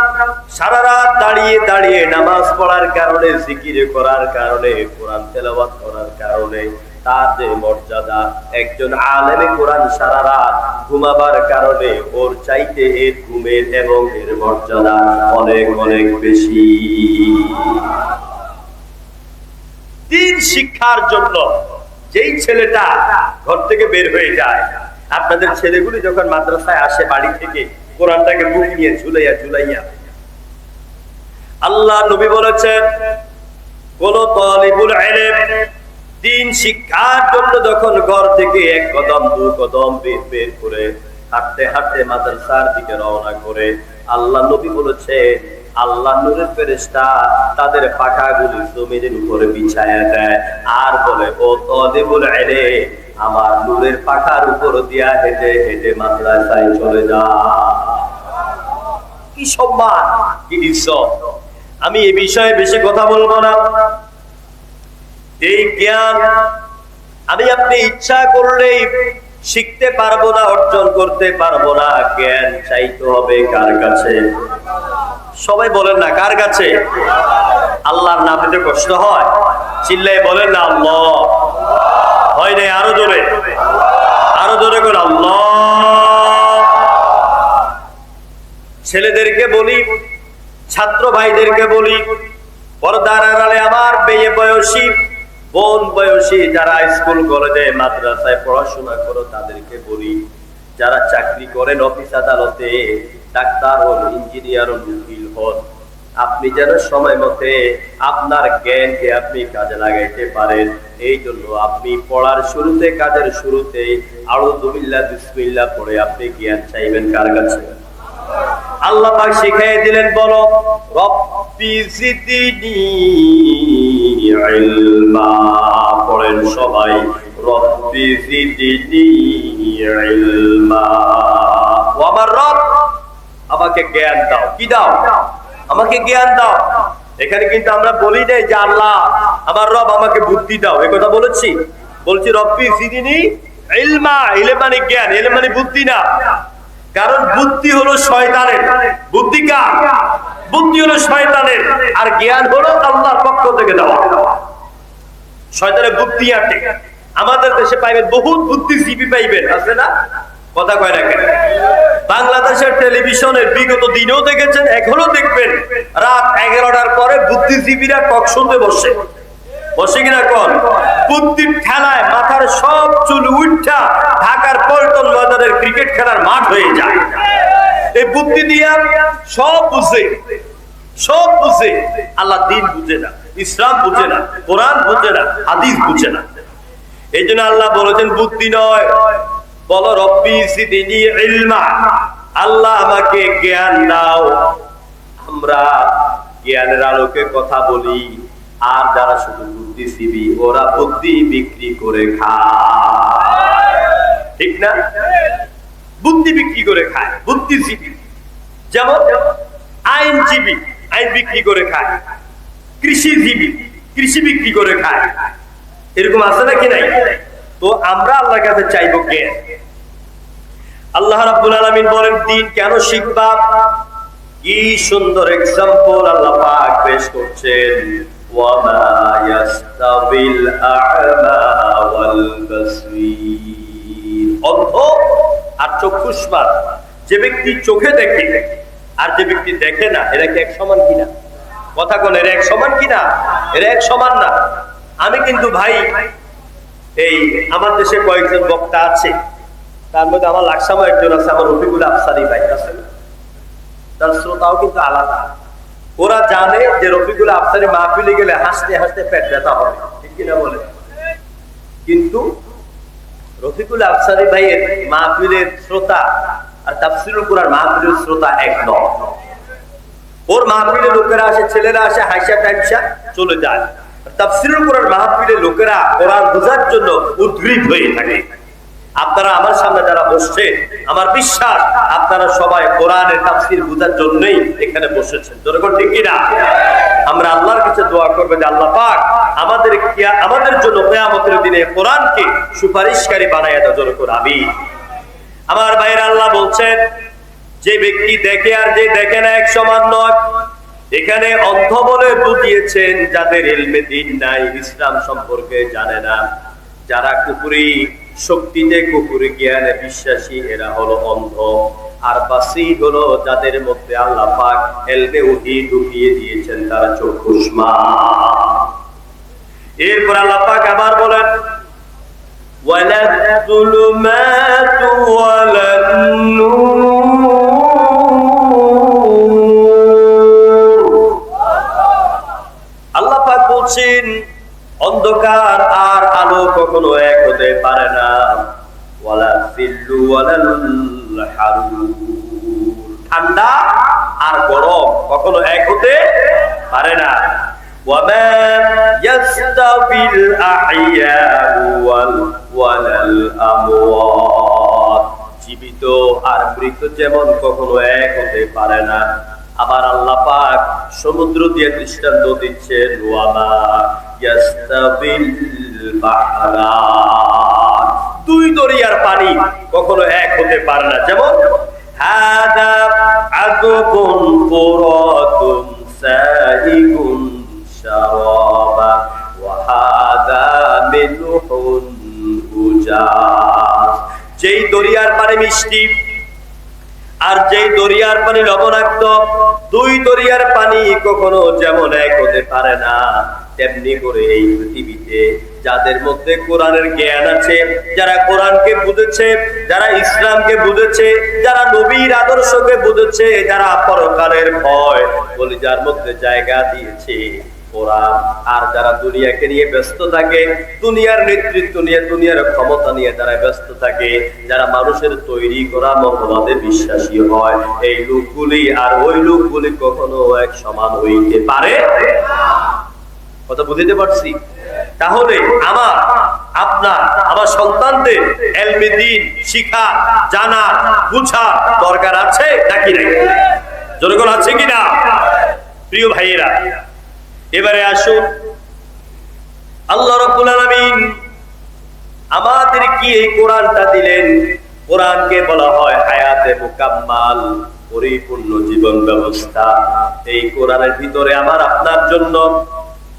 সারা রাত দাঁড়িয়ে দাঁড়িয়ে নামাজ পড়ার কারণে, জিকির করার কারণে, কোরআন তেলাওয়াত করার কারণে তার যে মর্যাদা, একজন আলেমে কোরআন সারা রাত ঘুমাবার কারণে ওর চাইতে এর ঘুমের এবং এর মর্যাদা অনেক অনেক বেশি। দিন শিক্ষার জন্য যেই ছেলেটা ঘর থেকে বের হয়ে যায়, আপনাদের ছেলেগুলি যখন মাদ্রাসায় আসে বাড়ি থেকে, কোরআনটাকে বুক নিয়ে ঝুলাইয়া ঝুলাইয়া, আল্লাহ নবী বলেছেন, কোন তালিবুল ইলম দিন শিক্ষার জন্য যখন ঘর থেকে এক কদম দু কদম বের করে হাঁটতে হাঁটতে মাদ্রাসার দিকে রওনা করে, আল্লাহ নবী বলেছেন, আল্লাহ নূরের ফেরেশতা তাদের পাখাগুলি জমিনের উপরে বিছায়া দেয় আর বলে, ও তালিবুল ইলম, আমার নূরের পাখার উপর দিয়া হেঁটে হেঁটে মাদ্রাসায় চলে যা। কি সম্মান, কি ইজ্জত! আমি এই বিষয়ে বেশি কথা বলবো না। এই জ্ঞান আমি আপনি ইচ্ছা করলেই শিখতে পারবো না, অর্জন করতে পারবো না। জ্ঞান চাইতে হবে কার কাছে? সবাই বলেন না, কার কাছে? আল্লাহর নাম নিতে কষ্ট হয়? চিল্লাই বলেন না আল্লাহ। হয় নাই? আরো জোরে, আরো জোরে করে আল্লাহ। ছেলেদেরকে বলি, ছাত্র ভাইদেরকে বলি, পর্দার আড়ালে আমার মেয়ে বয়সী, বোন বয়সী যারা স্কুল কলেজে মাদ্রাসায় পড়াশোনা করো, তাদেরকে বলি, যারা চাকরি করেন অফিস আদালতে, ডাক্তার হন, ইঞ্জিনিয়ার হন, উকিল হন, আপনি যেন সময় মতে আপনার জ্ঞানকে আপনি কাজে লাগাইতে পারেন, এই জন্য আপনি পড়ার শুরুতে, কাজের শুরুতে আউযু বিল্লাহ বিসমিল্লাহ পড়ে আপনি জ্ঞান চাইবেন কার কাছে? আল্লাহ পাক শিখিয়ে দিলেন, বলো রব্বি জিদনি ইলমা। পড়েন সবাই, রব্বি জিদনি ইলমা। ও আমার রব, আমাকে জ্ঞান দাও। কি দাও? আমাকে জ্ঞান দাও। এখানে কিন্তু আমরা বলি নাই যে আল্লাহ আমার রব আমাকে বুদ্ধি দাও, এই কথা বলেছি? বলছি রব্বি জিদনি ইলমা। ইলম মানে জ্ঞান, ইলম মানে বুদ্ধি না। কারণ বুদ্ধি হলো শয়তানের। বুদ্ধি কার? বুদ্ধি হলো শয়তানের, আর জ্ঞান হলো আল্লাহর পক্ষ থেকে দেওয়া। শয়তানের বুদ্ধি আটে। আমাদের দেশে পাইবেন বহুত বুদ্ধিজীবী পাইবেন, আছে না? কথা কয় না কেন? বাংলাদেশের টেলিভিশনের বিগত দিনেও দেখেছেন, এখনো দেখবেন, রাত 11টার পরে বুদ্ধিজীবীরা টক শুনতে বসে। বসে কিনা কোন? বুদ্ধির ঠেলায় মাথার সব চুল উঠা ঢাকার পল্টন ময়দানের ক্রিকেট খেলার মাঠ হয়ে যায়। এই বুদ্ধি দিয়া সব বুঝে, সব বুঝে। আল্লাহ দিন বুঝে না, ইসলাম বুঝে না, কোরআন বুঝে না, হাদিস বুঝে না। এই জন্য আল্লাহ বলেছেন বুদ্ধি নয়, বলো রব্বি জিদনি ইলমা। আল্লাহ আমাকে জ্ঞান দাও। আমরা জ্ঞানের আলোকে কথা বলি, আর যারা শুধু বুদ্ধিজীবী, ওরা বুদ্ধি বিক্রি করে খায়। ঠিক না? বুদ্ধি বিক্রি করে খায় বুদ্ধিজীবী। যেমন আইনজীবী আইন বিক্রি করে খায়, কৃষিজীবী কৃষি বিক্রি করে খায়। এরকম আছে নাকি নাই? তো আমরা আল্লাহর কাছে চাইবো জ্ঞান। আল্লাহ রাব্বুল আলামিন বলেন, দিন কেন শিখবা? কি সুন্দর এক্সাম্পল আল্লাহ পাক পেশ করছেন। ওয়ামা ইয়াস্তাবিল আ'মা ওয়াল বাসীর। অন্ধ আর চক্ষুষ্মান, যে ব্যক্তি চোখে দেখে আর যে ব্যক্তি দেখে না, এরা কি এক সমান কিনা? কথা কোন, এরা এক সমান কিনা? এরা এক সমান না। আমি কিন্তু ভাই এই আমার দেশে কয়েকজন বক্তা আছে, তার মধ্যে আমার লাকসামও একজন আছে, আমার রফিকুল আফসারি ভাই আছে, তার শ্রোতাও কিন্তু আলাদা। ওরা জানে যে রফিকুল আফসারি মাহফিলে গেলে হাসতে হাসতে পেট ব্যথা হবে, ঠিক কিনা বলে? কিন্তু রফিকুল আফসারি ভাইয়ের মাহফিলের শ্রোতা আর তাফসীরুল কুরআন মাহফিলের শ্রোতা এক নয়। ওর মাহফিলে লোকেরা আসে, ছেলেরা আসে, হাসা টাইমসা চলে যায়। তাফসীরুল কুরআন মাহফিলে লোকেরা কোরআন বোঝার জন্য উদ্গ্রীব হয়ে থাকে। আপনারা আমার সামনে যারা বসছেন, আমার বিশ্বাস আপনারা সবাই কোরআনের তাফসীর বোঝার জন্যই এখানে বসেছেন, যখন ঠিক কিনা? আমরা আল্লাহর কাছে দোয়া করব যে আল্লাহ পাক আমাদের জন্য কিয়ামতের দিনে কোরআনকে সুপারিশকারী বানায়া দাও, যখন আমিন। আমার ভাইরা, আল্লাহ বলছেন যে ব্যক্তি দেখে আর যে দেখে না এক সমান নয়। এখানে অন্ধ বলে বুঝিয়েছেন যাদের ইলমে দ্বীন নাই, ইসলাম সম্পর্কে জানে না, যারা কুফরি শক্তিতে, কুফরি জ্ঞানে বিশ্বাসী, এরা হলো অন্ধ। আর বাসীর হলো যাদের মধ্যে আল্লাহ পাক ইলমে ওহী ঢুকিয়ে দিয়েছেন, তারা চক্ষুষ্মান। এরপর আল্লাহ পাক আবার বলেন ওয়ালা যুলুমাতু ওয়ালা নূর। আল্লাহ পাক বলছেন অন্ধকার আর আলো কখনো এক হতে পারে না। ওয়ালা যিল্লু ওয়ালাল হারুর, ঠান্ডা আর গরম কখনো এক হতে পারে না। ওয়ামা ইয়াস্তাবিল আহইয়াউ ওয়ালাল আমওয়াত, জীবিত আর মৃত যেমন কখনো এক হতে পারে না। আবার আল্লাহ পাক সমুদ্র দিয়ে দৃষ্টান্ত দিচ্ছেন ওয়ামা ইয়াস্তাবিল বাহরান, দুই দরিয়ার পানি কখনো এক হতে পারে না। যেমন হাদা আযবুন ফুরাতুন সাইগুন শারাবা ওয়া হাদা মিলহুন উজাজ, যেই দরিয়ার পানি মিষ্টি আর যেই দরিয়ার পানি লবণাক্ত, দুই দরিয়ার পানি কখনো যেমন এক হতে পারে না, তেমনি করে এই পৃথিবীতে যাদের মধ্যে কোরআনের জ্ঞান আছে, যারা কোরআনকে বুঝেছে, যারা ইসলামকে বুঝেছে, যারা নবীর আদর্শকে বুঝেছে, যারা পরকালের ভয় কলিজার মধ্যে জায়গা দিয়েছে কোরআন, আর যারা দুনিয়াকে নিয়ে ব্যস্ত থাকে, দুনিয়ার নেতৃত্ব নিয়ে, দুনিয়ার ক্ষমতা নিয়ে যারা ব্যস্ত থাকে, যারা মানুষের তৈরি করা মতবাদে বিশ্বাসী হয়, এই লোকগুলি আর ওই লোকগুলি কখনো এক সমান হইতে পারে। কথা বুঝতে পারছি? তাহলে আমার, আপনার, আমার সন্তানদের ইলমে দ্বীন শিখা, জানা, বুঝা দরকার আছে নাকি নাই? জনগণ আছে কিনা? প্রিয় ভাইয়েরা, এবারে আসুন, আল্লাহ রাব্বুল আলামিন আমাদের কি এই কোরআনটা দিলেন। কোরআনকে বলা হয় হায়াতে মুকাম্মাল, পরিপূর্ণ জীবন ব্যবস্থা। এই কোরআনের ভিতরে আমার আপনার জন্য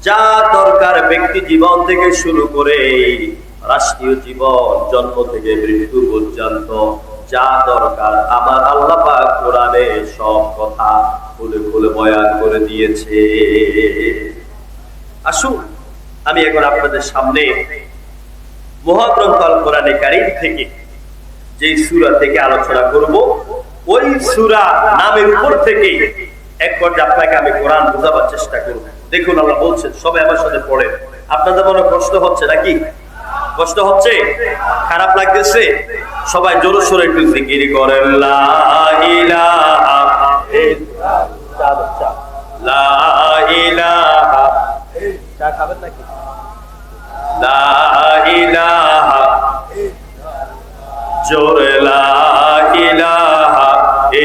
যা দরকার, ব্যক্তি জীবন থেকে শুরু করে রাষ্ট্রীয় জীবন, জন্ম থেকে মৃত্যু পর্যন্ত যা দরকার, আমার আল্লাহ পাক কোরআনে সব কথা খুলে খুলে বয়ান করে দিয়েছে। আসুন, আমি এখন আপনাদের সামনে মহাগ্রন্থ আল কোরআনে কারীম থেকে যে সূরা থেকে আলোচনা করব, ওই সূরা নামের উপর থেকে এক পর্যায়ে আপনাকে আমি কোরআন বোঝাবার চেষ্টা করব। দেখুন, আল্লাহ বলছেন, সবাই আমার সাথে পড়েন। আপনাদের মনে কষ্ট হচ্ছে নাকি? কষ্ট হচ্ছে? খারাপ লাগতেছে? সবাই জোরে সোরে একটু জিকির করেন, লা ইলাহা ইল্লাল্লাহ, লা ইলাহা, চা খাবেন নাকি? লা ইলাহা, জোরে লা ইলাহা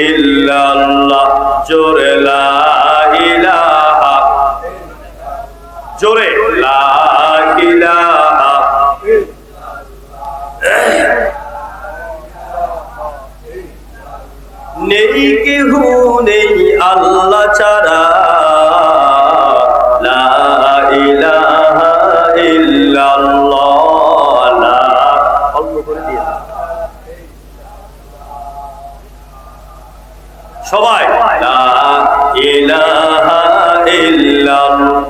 ইল্লাল্লাহ, জোরে লা ইলাহা, জোরে লা ইলাহা। নেই কেহু নেই আল্লাহ ছাড়া, লা ইলাহা ইল্লাল্লাহ। অল্প করে দিয়ে সবাই লা ইলাহা ইল্লাল্লাহ।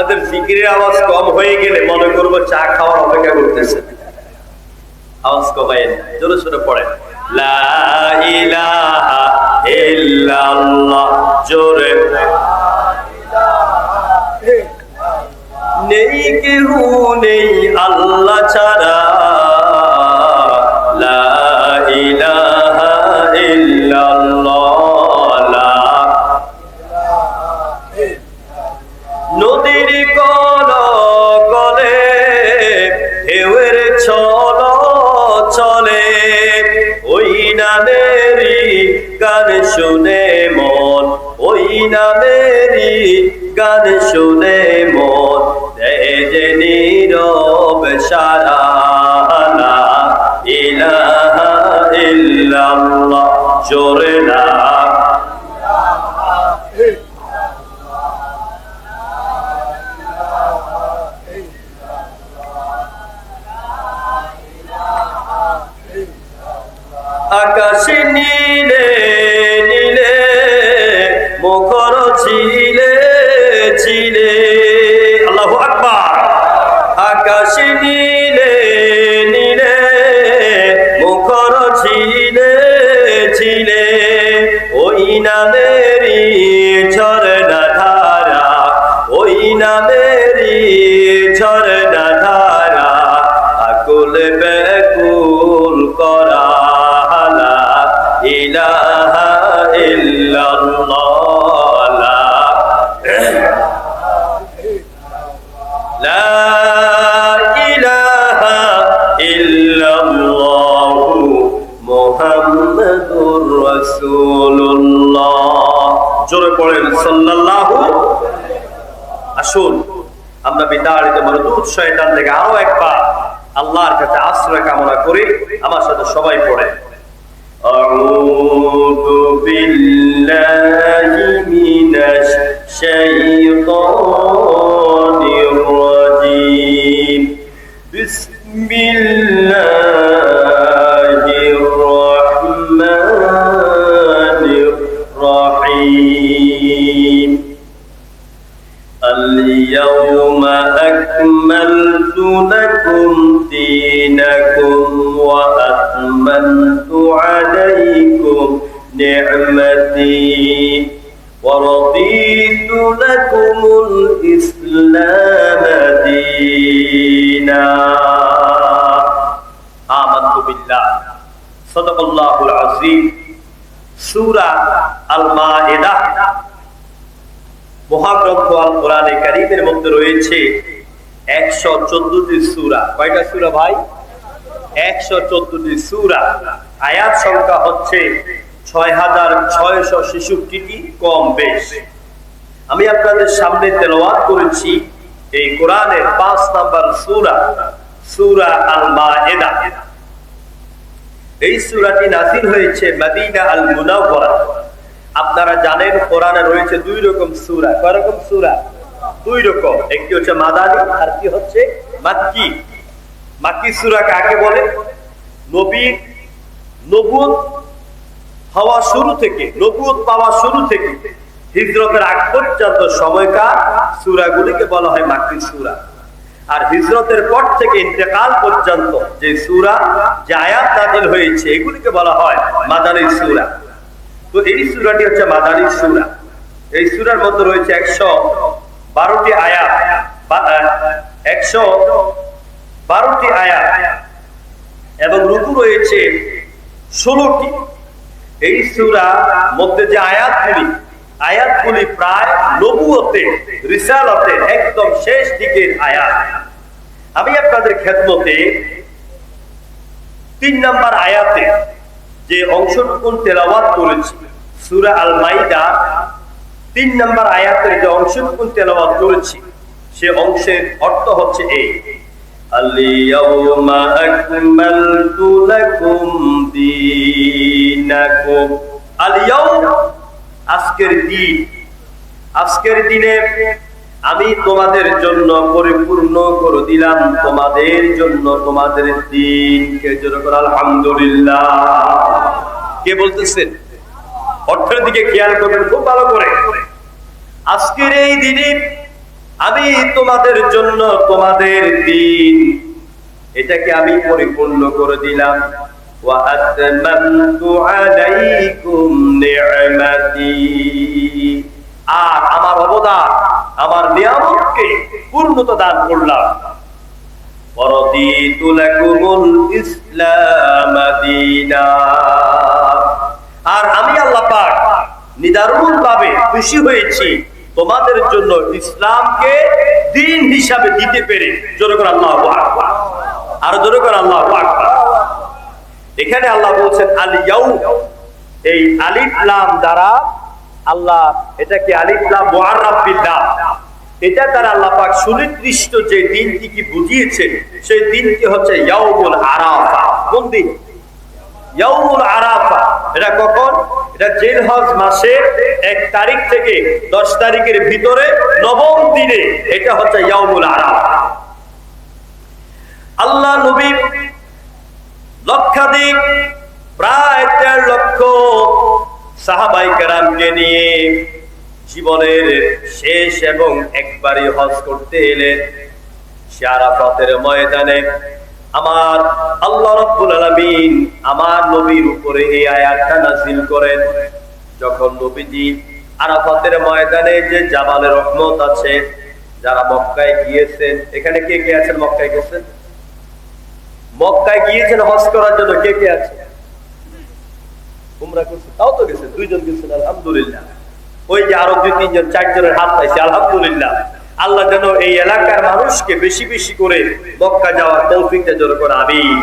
আপনাদের জিকিরের আওয়াজ কম হয়ে গেলে মনে করবো চা খাওয়ার অপেক্ষা করতেছে। আওয়াজ কমায়েন, জোরে সোরে পড়েন লা ইলাহা ইল্লাল্লাহ, জোরে নেই কেহু নেই আল্লাহ ছাড়া, লা ইলাহা ইল্লাল্লাহ। নদীর কল কলে ঢেউয়ের ছল চলে, ওই নামেরই গান শুনে মন, ওই নামেরই গান শুনে মন দেয় যে নীরব সারা, লা ইলাহা ইল্লাল্লাহ, জোরে লা। আকাশে নীলে নীলে মুখর ছিলে ছিলে, আল্লাহু আকবার। আকাশে নীলে নীলে মুখর ছিলে ছিলে, ওই নামেরই ঝরনা ধারা, ওই নামেরই ঝরনা ধারা আকুল ব্যাকুল করা, লা ইলাহা ইল্লাল্লাহ, লা ইলাহা ইল্লাল্লাহ মুহাম্মাদুর রাসূলুল্লাহ, জোরে পড়েন সাল্লাল্লাহু। আসুন আমরা বিতাড়িত মরদুদ শয়তান থেকে আরো একবার আল্লাহর কাছে আশ্রয় কামনা করি। আমার সাথে সবাই পড়ে আউযু বিল্লাহি মিনাশ শাইতানির রাজীম, বিসমিল্লাহির রাহমানির রাহিম। اليوم أكملت لكم دينكم وأتممت عليكم نعمتي ورضيت لكم الإسلام دينا। آمنت بالله صدق الله العظيم। সূরা আল মাইদা মহাগ্রন্থ আল কোরআনে কারীমের মধ্যে রয়েছে 114টি সূরা। কয়টা সূরা ভাই? 114টি সূরা। আয়াত সংখ্যা হচ্ছে 6666টি, কম বেশ। আমি আপনাদের সামনে তেলাওয়াত করেছি এই কোরআনের 5 নাম্বার সূরা, সূরা আল মাইদা। এই সূরাটি নাযিল হয়েছে মদিনা আল মুনাওয়ারা। আপনারা জানেন কোরআনে রয়েছে 2 রকম সূরা। কয় রকম সূরা? 2 রকম। একটি হচ্ছে মাদানী আর কি হচ্ছে মাক্কি। মাক্কি সূরা কাকে বলে? নবীর নবুয়ত হওয়া শুরু থেকে, নবুয়ত পাওয়া শুরু থেকে হিজরতের আগ পর্যন্ত সময়কার সূরাগুলিকে বলা হয় মাক্কি সূরা। আর হিজরতের পর থেকে ইন্তেকাল পর্যন্ত যে সূরা, যে আয়াত নাযিল হয়েছে এগুলিকে বলা হয় মাদানী সূরা। তো এই সূরাটি হচ্ছে মাদানী সূরা। এই সূরার মধ্যে রয়েছে 112টি আয়াত, 112টি আয়াত এবং রুকু রয়েছে 16টি। এই সূরার মধ্যে যে আয়াতগুলি প্রায় নবুয়তে, রিসালাতের একদম শেষ দিকের আয়াত। আমি আপনাদের খেদমতে 3 নাম্বার আয়াতে যে অংশটুকু তেলাওয়াত করেছি, সূরা আল মাইদা 3 নাম্বার আয়াতের যে অংশটুকু তেলাওয়াত করেছি, সে অংশের অর্থ হচ্ছে এই: আল-ইয়াওমা আকমালতু লাকুম দীনাকুম। আল-ইয়াওম, আজকের দিন। আজকের দিনে আমি তোমাদের জন্য পরিপূর্ণ করে দিলাম তোমাদের জন্য তোমাদের দিনকে। জোরে করে আলহামদুলিল্লাহ। কে বলতেছেন? অর্থের দিকে খেয়াল করবেন খুব ভালো করে। আজকের এই দিনে আমি তোমাদের জন্য তোমাদের দিন এটাকে আমি পরিপূর্ণ করে দিলাম। ওয়া আতমামতু আলাইকুম নি'মাতি, আর আমার অবদান আমার নিয়ামতকে পূর্ণতা দান করলাম। ওয়ারাদিতু লাকুমুল ইসলাম দীনা, আর আমি আল্লাহ পাক নিদারুণভাবে খুশি হয়েছি তোমাদের জন্য ইসলামকে দিন হিসাবে দিতে পেরে। জোরে করে আল্লাহু আকবার, আর জোরে করে আল্লাহু আকবার। এখানে আল্লাহ বলছেন আল ইয়াউম, এই আলিফ লাম দ্বারা আল্লাহ, এটাকে আলিফ লাম মুআররাফ বিল্লাহ, এটা দ্বারা আল্লাহ পাক সুনির্দিষ্ট যে দিনটি কি বুঝিয়েছেন সেই দিনটি হচ্ছে ইয়াউমুল আরাফা। কোন দিন? ইয়াউমুল আরাফা। এটা কখন? এটা জিলহজ মাসের 1 তারিখ থেকে 10 তারিখের ভিতরে নবম দিনে, এটা হচ্ছে ইয়াউমুল আরাফা। আল্লাহ নবী লক্ষাধিক প্রায় 1.5 লক্ষ সাহাবায়ে কেরামকে নিয়ে জীবনের শেষ এবং একবারই হজ করতে এলেন। আরাফাতের ময়দানে আমার আল্লাহ রাব্বুল আলামিন আমার নবীর উপরে এই আয়াতটা নাযিল করেন। যখন নবীজি আরাফাতের ময়দানে যে জাবালে রহমত আছে, যারা মক্কায় গিয়েছেন, এখানে কে কে আছেন? মক্কায় গেছেন? মক্কায় গিয়েছেন হজ করার জন্য কে কে আছে? উমরা করছেন? তাও তো গেছেন, 2 জন গেছেন, আলহামদুলিল্লাহ। ওই যে আরো 2-3 জন, 4 জনের হাত পাইছে, আলহামদুলিল্লাহ। আল্লাহ যেন এই এলাকার মানুষকে বেশি বেশি করে মক্কা যাওয়ার তৌফিকটা জোর করে আমিন।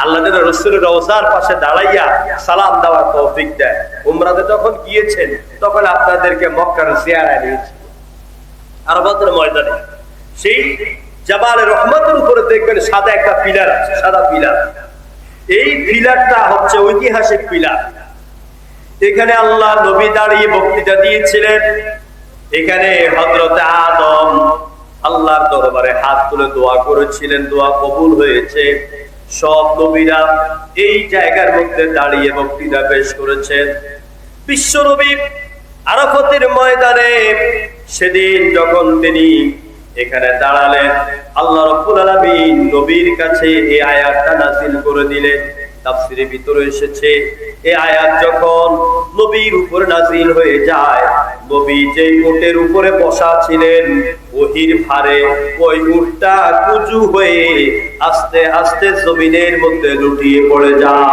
আল্লাহ যেন রাসূলের রওজার পাশে দাঁড়াইয়া সালাম দেওয়ার তৌফিক দেয়। উমরাতে যখন গিয়েছেন তখন আপনাদেরকে মক্কার জিয়ারায় নিয়েছে আরাফাতের ময়দানে। সেই জাবালে রহমতের উপরে দেখবেন সাদা একটা পিলার আছে, সাদা পিলার। এই পিলারটা হচ্ছে ঐতিহাসিক পিলার। এখানে আল্লাহ নবী দাঁড়িয়ে বক্তৃতা দিয়েছিলেন। এখানে হযরত আদম আল্লাহর দরবারে হাত তুলে দোয়া করেছিলেন, দোয়া কবুল হয়েছে। সব নবীরা এই জায়গার মধ্যে দাঁড়িয়ে বক্তৃতা পেশ করেছেন। বিশ্ব নবী আরাফাতের ময়দানে সেদিন যখন তিনি এখানে দাঁড়ালেন, আল্লাহ রাব্বুল আলামিন নবীর কাছে এই আয়াতটা নাযিল করে দিলেন। তাফসীরের ভিতরে এসেছে এই আয়াত যখন নবীর উপর নাযিল হয়ে যায়, নবী যে উটের উপরে বসা ছিলেন ওহির ভারে ওই উটটা কুজু হয়ে আস্তে আস্তে জমিনের মধ্যে লুটিয়ে পড়ে যায়।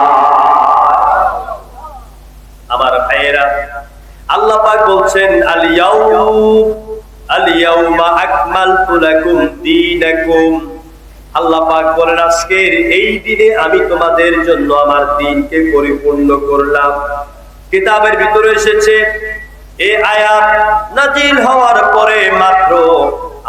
আমার ভাইয়েরা, আল্লাহ পাক বলছেন আল ইয়াউমা আকমালতু লাকুম দীনাকুম। আল্লাহ পাক বলেন আজকের এই দিনে আমি তোমাদের জন্য আমার দ্বীনকে পরিপূর্ণ করলাম। কিতাবের ভিতরে এসেছে এই আয়াত নাযিল হওয়ার পরে মাত্র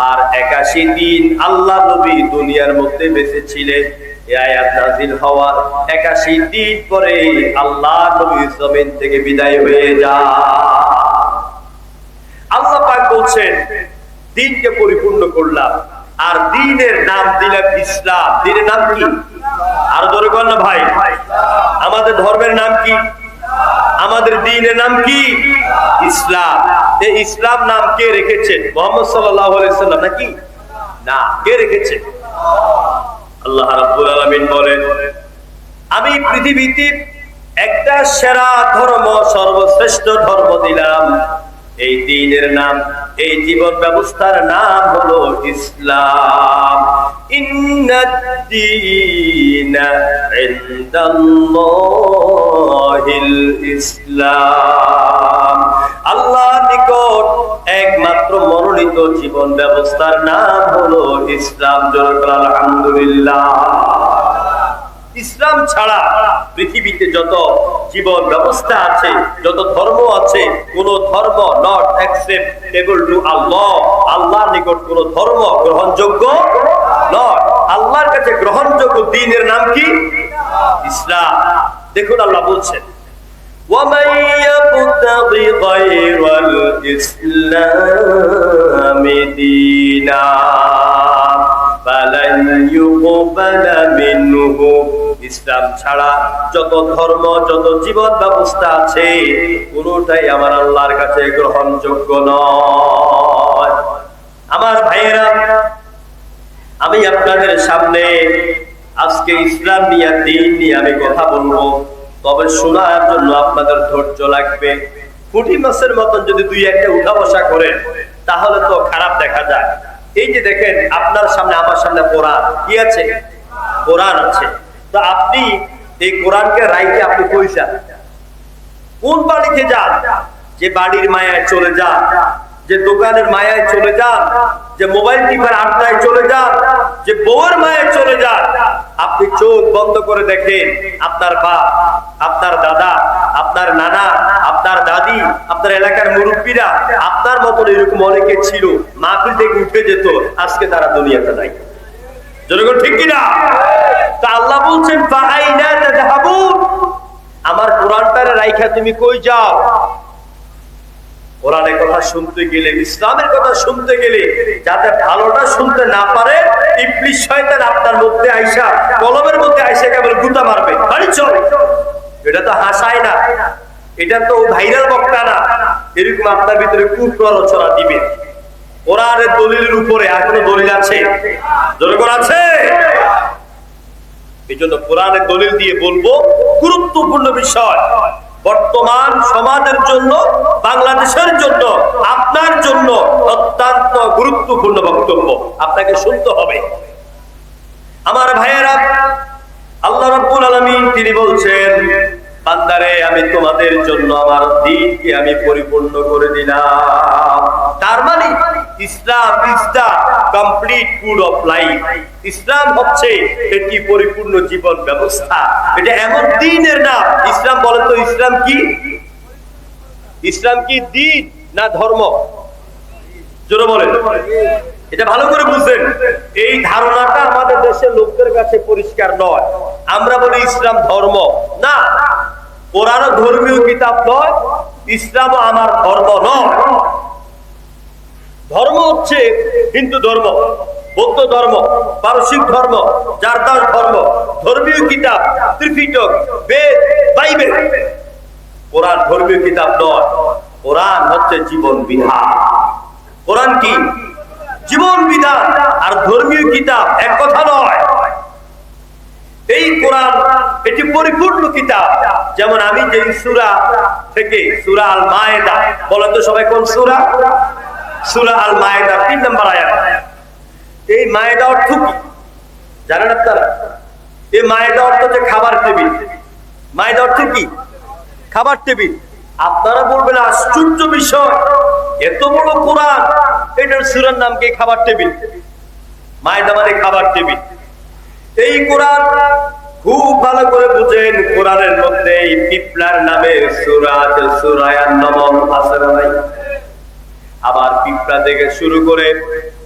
আর 81 দিন আল্লাহ নবী দুনিয়ার মধ্যে বেঁচে ছিলেন। এই আয়াত নাযিল হওয়ার 81 দিন পরে আল্লাহ নবী জমিন থেকে বিদায় হয়ে যায়। আল্লাহ পাক বলছেন দ্বীনকে পরিপূর্ণ করলাম, আর দ্বীনের নাম দিলাম ইসলাম। দ্বীনের নাম কি? আর ধরে বল না ভাই, আমাদের ধর্মের নাম কি? আমাদের দ্বীনের নাম কি? ইসলাম। এই ইসলাম নাম কে রেখেছেন? মুহাম্মদ সাল্লাল্লাহু আলাইহি ওয়াসাল্লাম নাকি? না, কে রেখেছেন? আল্লাহ রাব্বুল আলামিন বলেন আমি পৃথিবীতে একটা সেরা ধর্ম, সর্বশ্রেষ্ঠ ধর্ম দিলাম। এই দ্বীনের নাম, এই জীবন ব্যবস্থার নাম হলো ইসলাম। ইন্নাদ-দীনা ইনদাল্লাহিল ইসলাম। আল্লাহর নিকট একমাত্র মনোনীত জীবন ব্যবস্থার নাম হলো ইসলাম। আলহামদুলিল্লাহ। ইসলাম ছাড়া পৃথিবীতে যত জীবন ব্যবস্থা আছে, যত ধর্ম আছে, কোন ধর্ম নট অ্যাকসেপ্টেবল টু আল্লাহ। আল্লাহর নিকট কোন ধর্ম গ্রহণযোগ্য নয়। আল্লাহর কাছে গ্রহণযোগ্য দ্বীনের নাম কি? ইসলাম। দেখুন আল্লাহ বলছেন وَمَن يَبْتَغِ غَيْرَ الْإِسْلَامِ دِينًا فَلَن يُقْبَلَ مِنْهُ। ইসলাম ছাড়া যত ধর্ম, যত জীবন ব্যবস্থা আছে কোনটাই আমার আল্লাহর কাছে গ্রহণযোগ্য নয়। আমার ভাইয়েরা, আমি আপনাদের সামনে আজকে ইসলাম নিয়ে, দ্বীন নিয়ে আমি কথা বলবো। তবে শোনার জন্য আপনাদের ধৈর্য লাগবে। পুঁটি মাছের মতন যদি দুই একটা উঠা বসা করেন তাহলে তো খারাপ দেখা যায়। এই যে দেখেন আপনার সামনে, আমার সামনে কোরআন কি আছে? কোরআন আছে। তো আপনি এই কোরআনকে রাইতে আপনি কই যান? কোন বাড়িতে যান? যে বাড়ির মায়ায় চলে যান, যে দোকানের মায়ায় চলে যান, যে মোবাইল টিপার আড্ডায় চলে যান, যে বউয়ের মায়ায় চলে যান। আপনি চোখ বন্ধ করে দেখেন, আপনার বাপ, আপনার দাদা, আপনার নানা, আপনার দাদি, আপনার এলাকার মুরব্বীরা আপনার মতন এরকম অনেকে ছিল, মাহফিল থেকে উঠে যেত, আজকে তারা দুনিয়াতে নাই। জনগণ ঠিক কিনা? তা আল্লাহ বলছেন ফাআইনা তাযহাবুন, আমার কোরআনটারে রাইখা তুমি কই যাও? কোরআনের কথা শুনতে গেলে, ইসলামের কথা শুনতে গেলে যাতে ভালোটা শুনতে না পারে, ইবলিস শয়তান আপনার মধ্যে আইসা, কলমের মধ্যে আইসা কেবল গুতা মারবে, বাড়ি চল। এটা তো হাসায় না, এটা তো ভাইরাল বক্তা না, এরকম আপনার ভিতরে কুপ্ররোচনা দিবে। কোরআনের দলিলের উপরে আর কোনো দলিল আছে? জনগণ আছে? এই জন্য কোরআনের দলিল দিয়ে বলবো, গুরুত্বপূর্ণ বিষয় বর্তমান সমাজের জন্য, বাংলাদেশের জন্য, আপনার জন্য অত্যন্ত গুরুত্বপূর্ণ বক্তব্য, আপনাকে শুনতে হবে। আমার ভাইয়েরা, আল্লাহ রাব্বুল আলামিন তিনি বলছেন, বান্দারে আমি তোমাদের জন্য আমার দ্বীনকে আমি পরিপূর্ণ করে দিলাম। তার মানে Islam is the complete code of life. ইসলাম হচ্ছে একটি পরিপূর্ণ জীবন ব্যবস্থা। এটা এমন দ্বীনের নাম। ইসলাম বলেন তো, ইসলাম কি? ইসলাম কি দ্বীন না ধর্ম? জোরে বলেন। এটা ভালো করে বুঝেন। এই ধারণাটা আমাদের দেশের লোকদের কাছে পরিষ্কার নয়। আমরা বলি ইসলাম ধর্ম। না, কোরআনও ধর্মীয় কিতাব নয়, ইসলামও আমার ধর্ম নয়। ধর্ম হচ্ছে হিন্দু ধর্ম, বৌদ্ধ ধর্ম, পারসিক ধর্ম, জারদাস ধর্ম, ধর্মীয় কিতাব ত্রিপিটক, বেদ, বাইবেল। কোরআন ধর্মীয় কিতাব নয়, কোরআন হচ্ছে জীবন বিধান। কোরআন কি? জীবন বিধান। আর ধর্মীয় কিতাব এক কথা নয়। এই কোরআন এটি পরিপূর্ণ কিতাব। যেমন আমি যে সূরা থেকে, সূরা আল মায়েদা, বলেন তো সবাই কোন সূরা? সূরা আল মায়েদা ৩ নম্বর আয়াত। এই মায়েদা অর্থ কি জানেন আপনারা? এই মায়েদা অর্থ হচ্ছে খাবার টেবিল। মায়েদা অর্থ কি? খাবার টেবিল। আপনারা বলবেন আশ্চর্য বিষয়, এত বড় কোরআন, এটার সূরার নাম কি খাবার টেবিল? মায়েদা মানে খাবার টেবিল। এই কোরআন খুব ভালো করে বুঝেন। কোরআনের মধ্যে এই পিপলার নামে সূরা আছে, সূরা আন-নামল আছে না ভাই? আবার পিপলা থেকে শুরু করে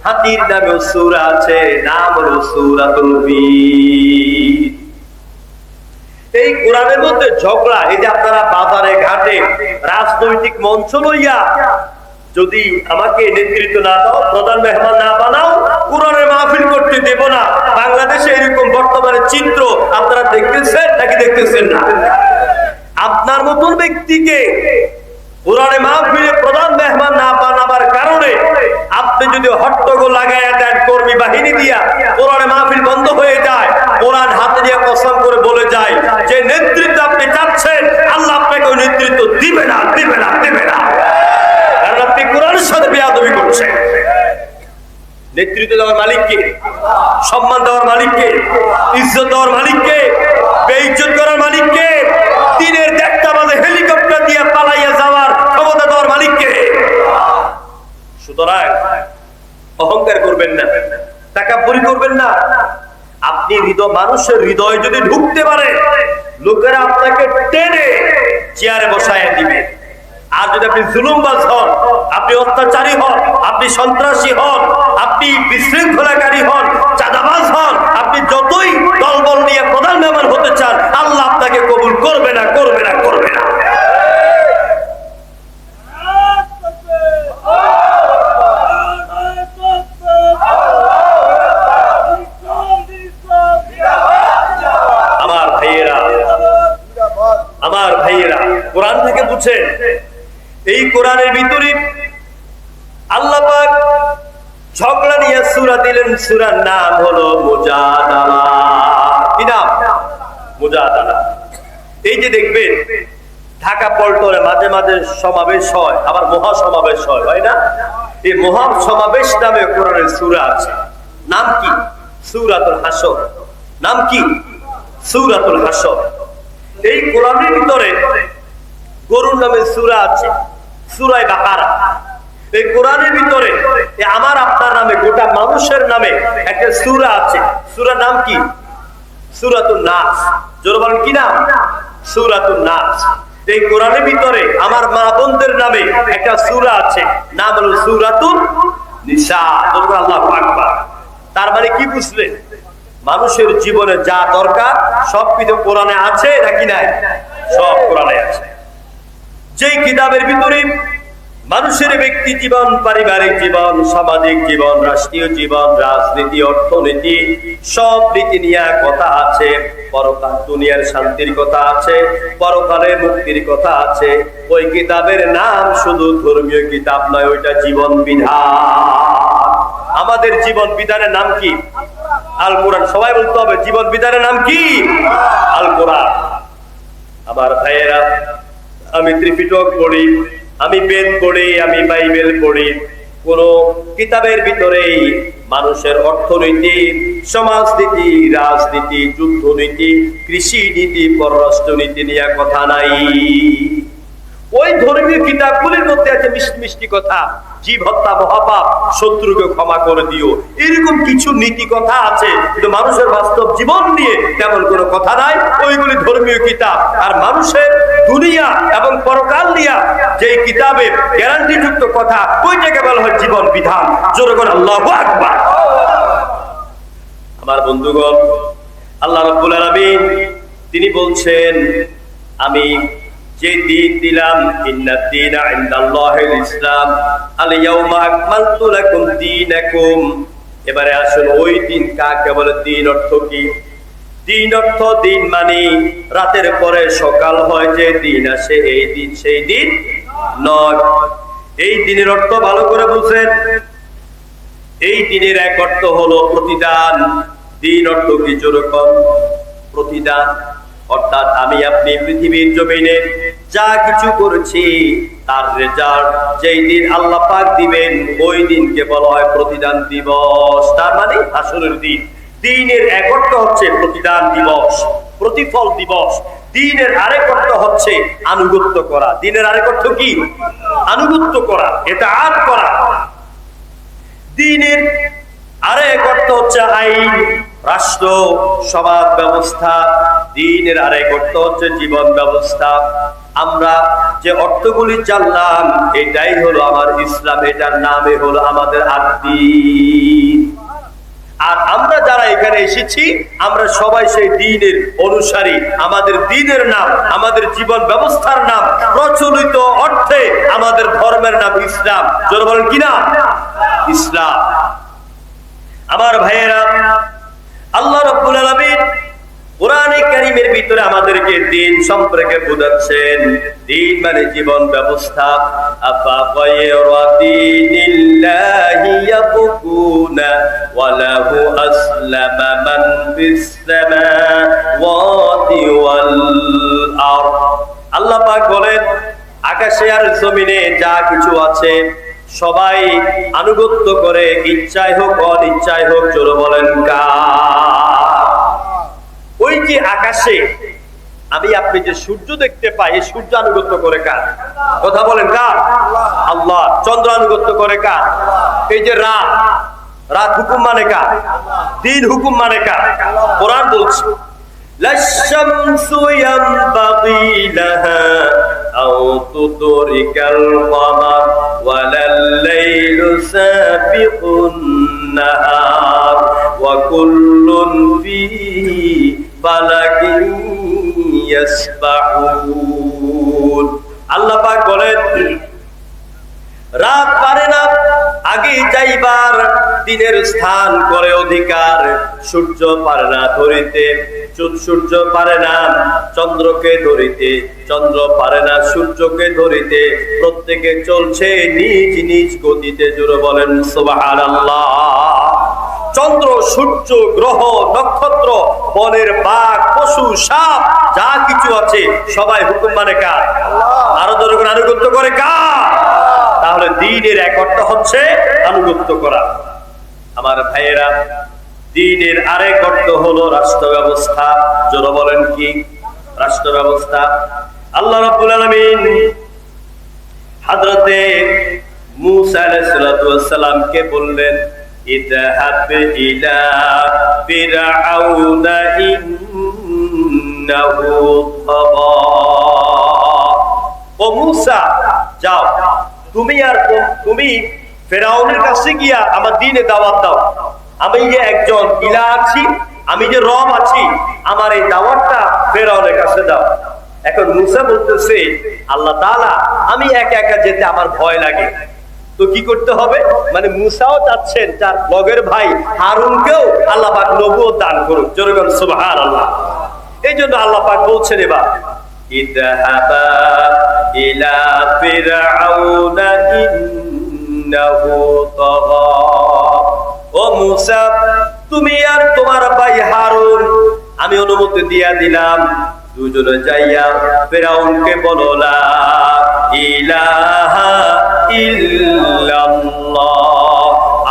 হাতির নামেও সূরা আছে, নাম হলো সূরাতুল ফিল। এই কোরআনের মধ্যে ঝগড়া, এই যে আপনারা বাজারে ঘাটে রাজনৈতিক মঞ্চ লইয়া যদি আমাকে নেতৃত্ব না দাও, প্রধান মেহমান না বানাও, কোরআনের মাহফিল করতে দেব না, বাংলাদেশে এরকম বর্তমানে চিত্র আপনারা দেখতেছেন নাকি দেখতেছেন না? আপনার মতন ব্যক্তিকে কোরআনের মাহফিলে প্রধান মেহমান না বানাবার কারণে আপনি যদি হট্টগোল লাগাইয়া দেন কর্মী বাহিনী দিয়া, কোরআনের মাহফিল বন্ধ হয়ে যায়। কোরআন হাতে দিয়ে কসম করে বলে যায়, যে নেতৃত্ব আপনি চাচ্ছেন, আল্লাহ আপনাকে ওই নেতৃত্ব দিবে না, দিবে না, দিবে না। কারণ আপনি কোরআনের সাথে বেয়াদবি করছেন। নেতৃত্ব দেওয়ার মালিককে, সম্মান দেওয়ার মালিককে, ইজ্জত দেওয়ার মালিককে, বেইজ্জত করার মালিককে, দিনের দেখটা বাজে হেলিকপ্টার দিয়ে পালাইয়া যাওয়ার ক্ষমতা দেওয়ার মালিককে। সুতরাং অহংকার করবেন না, তাকাব্বুরি করবেন না। আপনি মানুষের হৃদয়ে যদি ঢুকতে পারে, লোকেরা আপনাকে টেনে চেয়ারে বসায় দিবে। আর যদি আপনি জুলুমবাজ হন, আপনি অত্যাচারী হন, আপনি সন্ত্রাসী হন, আপনি বিশৃঙ্খলাকারী হন, চাঁদাবাজ হন, আপনি যতই দলবল নিয়ে প্রধান মেহমান হতে চান, আল্লাহ আপনাকে কবুল করবে না, করবে না, করবে না। আমার ভাইয়েরা, কোরআন থেকে বুঝেন, এই কোরআনের ভিতরে আল্লাহ পাক দিলেন সূরার নাম হলো মুজাদালা। কি নাম? মুজাদালা। এই যে দেখবেন ঢাকা পল্টনে মাঝে মাঝে সমাবেশ হয়, আবার মহা সমাবেশ হয় না? এই মহা সমাবেশ নামে কোরআনের সূরা আছে। নাম কি? সূরাতুল হাসর। নাম কি? সূরাতুল হাসর। এই কোরআনের ভিতরে গরুর নামে সূরা আছে, সূরা বাকারা। এই কোরআনের ভিতরে আমার আপনার নামে, গোটা মানুষের নামে একটা সূরা আছে। সূরার নাম কি? সূরাতুন নাস। জোরে বলেন কি নাম? সূরাতুন নাস। এই কোরআনের ভিতরে আমার মা বোনদের নামে একটা সূরা আছে, নাম হলো সূরাতুন নিসা। আল্লাহু আকবার। তার মানে কি বুঝলেন? মানুষের জীবনে যা দরকার সব কিছু কোরআনে আছে নাকি নাই? সব কোরআনে আছে। যেই কিতাবের ভিতরে মানুষের ব্যক্তি জীবন, পারিবারিক জীবন, সামাজিক জীবন, রাষ্ট্রীয় জীবন, রাজনীতি, অর্থনীতি সব নীতি নিয়ে কথা আছে। পরকাল দুনিয়ার শান্তির কথা আছে, পরকালের মুক্তির কথা আছে। ওই কিতাবের নাম শুধু ধর্মীয় কিতাব নয়, ওইটা জীবন বিধান। আমাদের জীবন বিধানের নাম কি? আল কোরআন। সবাই বলতে হবে জীবন বিধানের নাম কি? আল কোরআন। আমার ভাইয়েরা, আমি ত্রিপিটক পড়ি, আমি বেদ পড়ি, আমি বাইবেল পড়ি। কোন কিতাবের ভিতরেই মানুষের অর্থনীতি, সমাজনীতি, রাজনীতি, যুদ্ধনীতি, কৃষি নীতি, পররাষ্ট্রনীতি নিয়ে কথা নাই। ওই ধর্মীয় কিতাবগুলির মধ্যে আছে মিষ্টি মিষ্টি কথা, জীব হত্যা মহাপাপ, শত্রুকে ক্ষমা করে দিও, এরকম কিছু নীতি কথা আছে। কিন্তু মানুষের বাস্তব জীবন নিয়ে তেমন কোনো কথা নাই। ওইগুলি ধর্মীয় কিতাব। আর মানুষের দুনিয়া এবং পরকাল নিয়ে যে কিতাবের গ্যারান্টিযুক্ত কথা, ওইটাকে বলা হয় জীবন বিধান। জোরে করে আল্লাহু আকবার। আমার বন্ধুগণ, আল্লাহ রাব্বুল আলামিন তিনি বলছেন, আমি যে দিন দিলাম, ইন্নাদ দীনা ইনদাল্লাহিল ইসলাম, আল ইয়াউমা আকমালতু লাকুম দীনাকুম। এবারে আসুন ওই দিন কাকে বলে? দিন অর্থ কি? দিন অর্থ, দিন মানে রাতের পরে সকাল হয় যে দিন আসে, এই দিন সেই দিন নয়। এই দিনের অর্থ ভালো করে বুঝেন। এই দিনের এক অর্থ হলো প্রতিদান। দিন অর্থ কি? যেরকম প্রতিদান, অর্থাৎ আমি আপনি পৃথিবীর জমিনে যা কিছু করেছি তার রেজাল্ট যেই দিন আল্লাহ পাক দিবেন, ওই দিনকে বলা হয় প্রতিদান দিবস। তার মানে হাসরের দিন। দিনের এক অর্থ হচ্ছে প্রতিদান দিবস, প্রতিফল দিবস। দিনের আরেক অর্থ হচ্ছে আনুগত্য করা। দিনের আরেক অর্থ কি? আনুগত্য করা, ইতাআত করা। দিনের আরেক অর্থ হচ্ছে আইন, রাষ্ট্র, সমাজ ব্যবস্থা। দিনের আরেক অর্থ হচ্ছে জীবন ব্যবস্থা। আমরা যে অর্থগুলি জানলাম, এটাই হলো আমার ইসলাম, এটার নামে হলো আমাদের আদ-দ্বীন। আর আমরা যারা এখানে এসেছি, আমরা সবাই সেই দ্বীনের অনুসারী। আমাদের দ্বীনের নাম, আমাদের জীবন ব্যবস্থার নাম, প্রচলিত অর্থে আমাদের ধর্মের নাম ইসলাম। যারা বলেন কি না? ইসলাম। আমার ভাইয়েরা, আল্লাহ রাব্বুল আলামিন কোরআনে কারীমের ভিতরে আমাদেরকে দ্বীন সম্পর্কে বোঝাচ্ছেন। দ্বীন মানে জীবন ব্যবস্থা। আফা গায়রা দীনিল্লাহি ইয়াবগুনা ওয়া লাহু আসলামা মান ফিস সামাওয়াতি ওয়াল আরদ। আল্লাহ পাক বলেন, আকাশে আর জমিনে যা কিছু আছে সবাই আনুগত্য করে, ইচ্ছায় হোক অনিচ্ছায় হোক। জোরে বলেন কার? ওই যে আকাশে আমি আপনি যে সূর্য দেখতে পাই, এই সূর্য আনুগত্য করে কার? কথা বলেন কার? আল্লাহ। চন্দ্র আনুগত্য করে কার? এই যে রাত, রাত হুকুম মানে কার? দিন হুকুম মানে কার? কোরআন বলছে, লাশ-শামসু ইয়ানবাগি লাহা আও তুদরিকাল কমার ওয়ালাল-লাইলু সাবিকুন নাহার ওয়া কুল্লুন ফী ফালাকিন ইয়াসবাহুন। আল্লাহ পাক বলেন, রাত পারে না আগে যাইবার, দিনের স্থান করে অধিকার। সূর্য পারে না ধরিতে, সূর্য পারে না চন্দ্রকে ধরিতে, চন্দ্র পারে না সূর্যকে ধরিতে। প্রত্যেকে চলছে নিজ নিজ গতিতে। জোরে বলেন সুবহানাল্লাহ। চন্দ্র, সূর্য, গ্রহ, নক্ষত্র, বনের বাঘ, পশু, সাপ যা কিছু আছে সবাই হুকুম মানে কার? আরো যখন আনুগত্য করে কার? তাহলে দ্বীনের এক অর্থ হচ্ছে আনুগত্য করা। আমার ভাইয়েরা, দ্বীনের আরেক অর্থ হলো রাষ্ট্র ব্যবস্থা। জোরে বলেন কি? রাষ্ট্র ব্যবস্থা। আল্লাহ রাব্বুল আলামিন হযরতে মূসা আলাইহিস সালামকে বললেন, ইযহাব ইলা ফিরআউনা ইন্নাহু তাগা। ও মূসা, যাও তুমি ফেরাউনের কাছে গিয়া আমার দ্বীনে দাওয়াত দাও। আমি যে একজন ইলাহ আছি, আমি যে রব আছি, আমার এই দাওয়াতটা ফেরাউনের কাছে দাও। এখন মূসা বলতেছে, আল্লাহ তাআলা, আমি একা একা যেতে আমার ভয় লাগে, তো কি করতে হবে? মানে মূসাও চাচ্ছেন তার লগের ভাই হারুনকেও আল্লাহ পাক নবুয়ত দান করুন। জোরে বলেন সুবহানাল্লাহ। এই জন্য আল্লাহ পাক বলছেন এবার, ইযহাবা ইলা ফিরআউনা ইন্নাহু তাগা। ও মূসা, তুমি আর তোমার ভাই হারুন আমি অনুমতি দিয়া দিলাম, দুজনে যাইয়া ফিরআউনকে বলো, লা ইলাহা ইল্লাল্লাহ,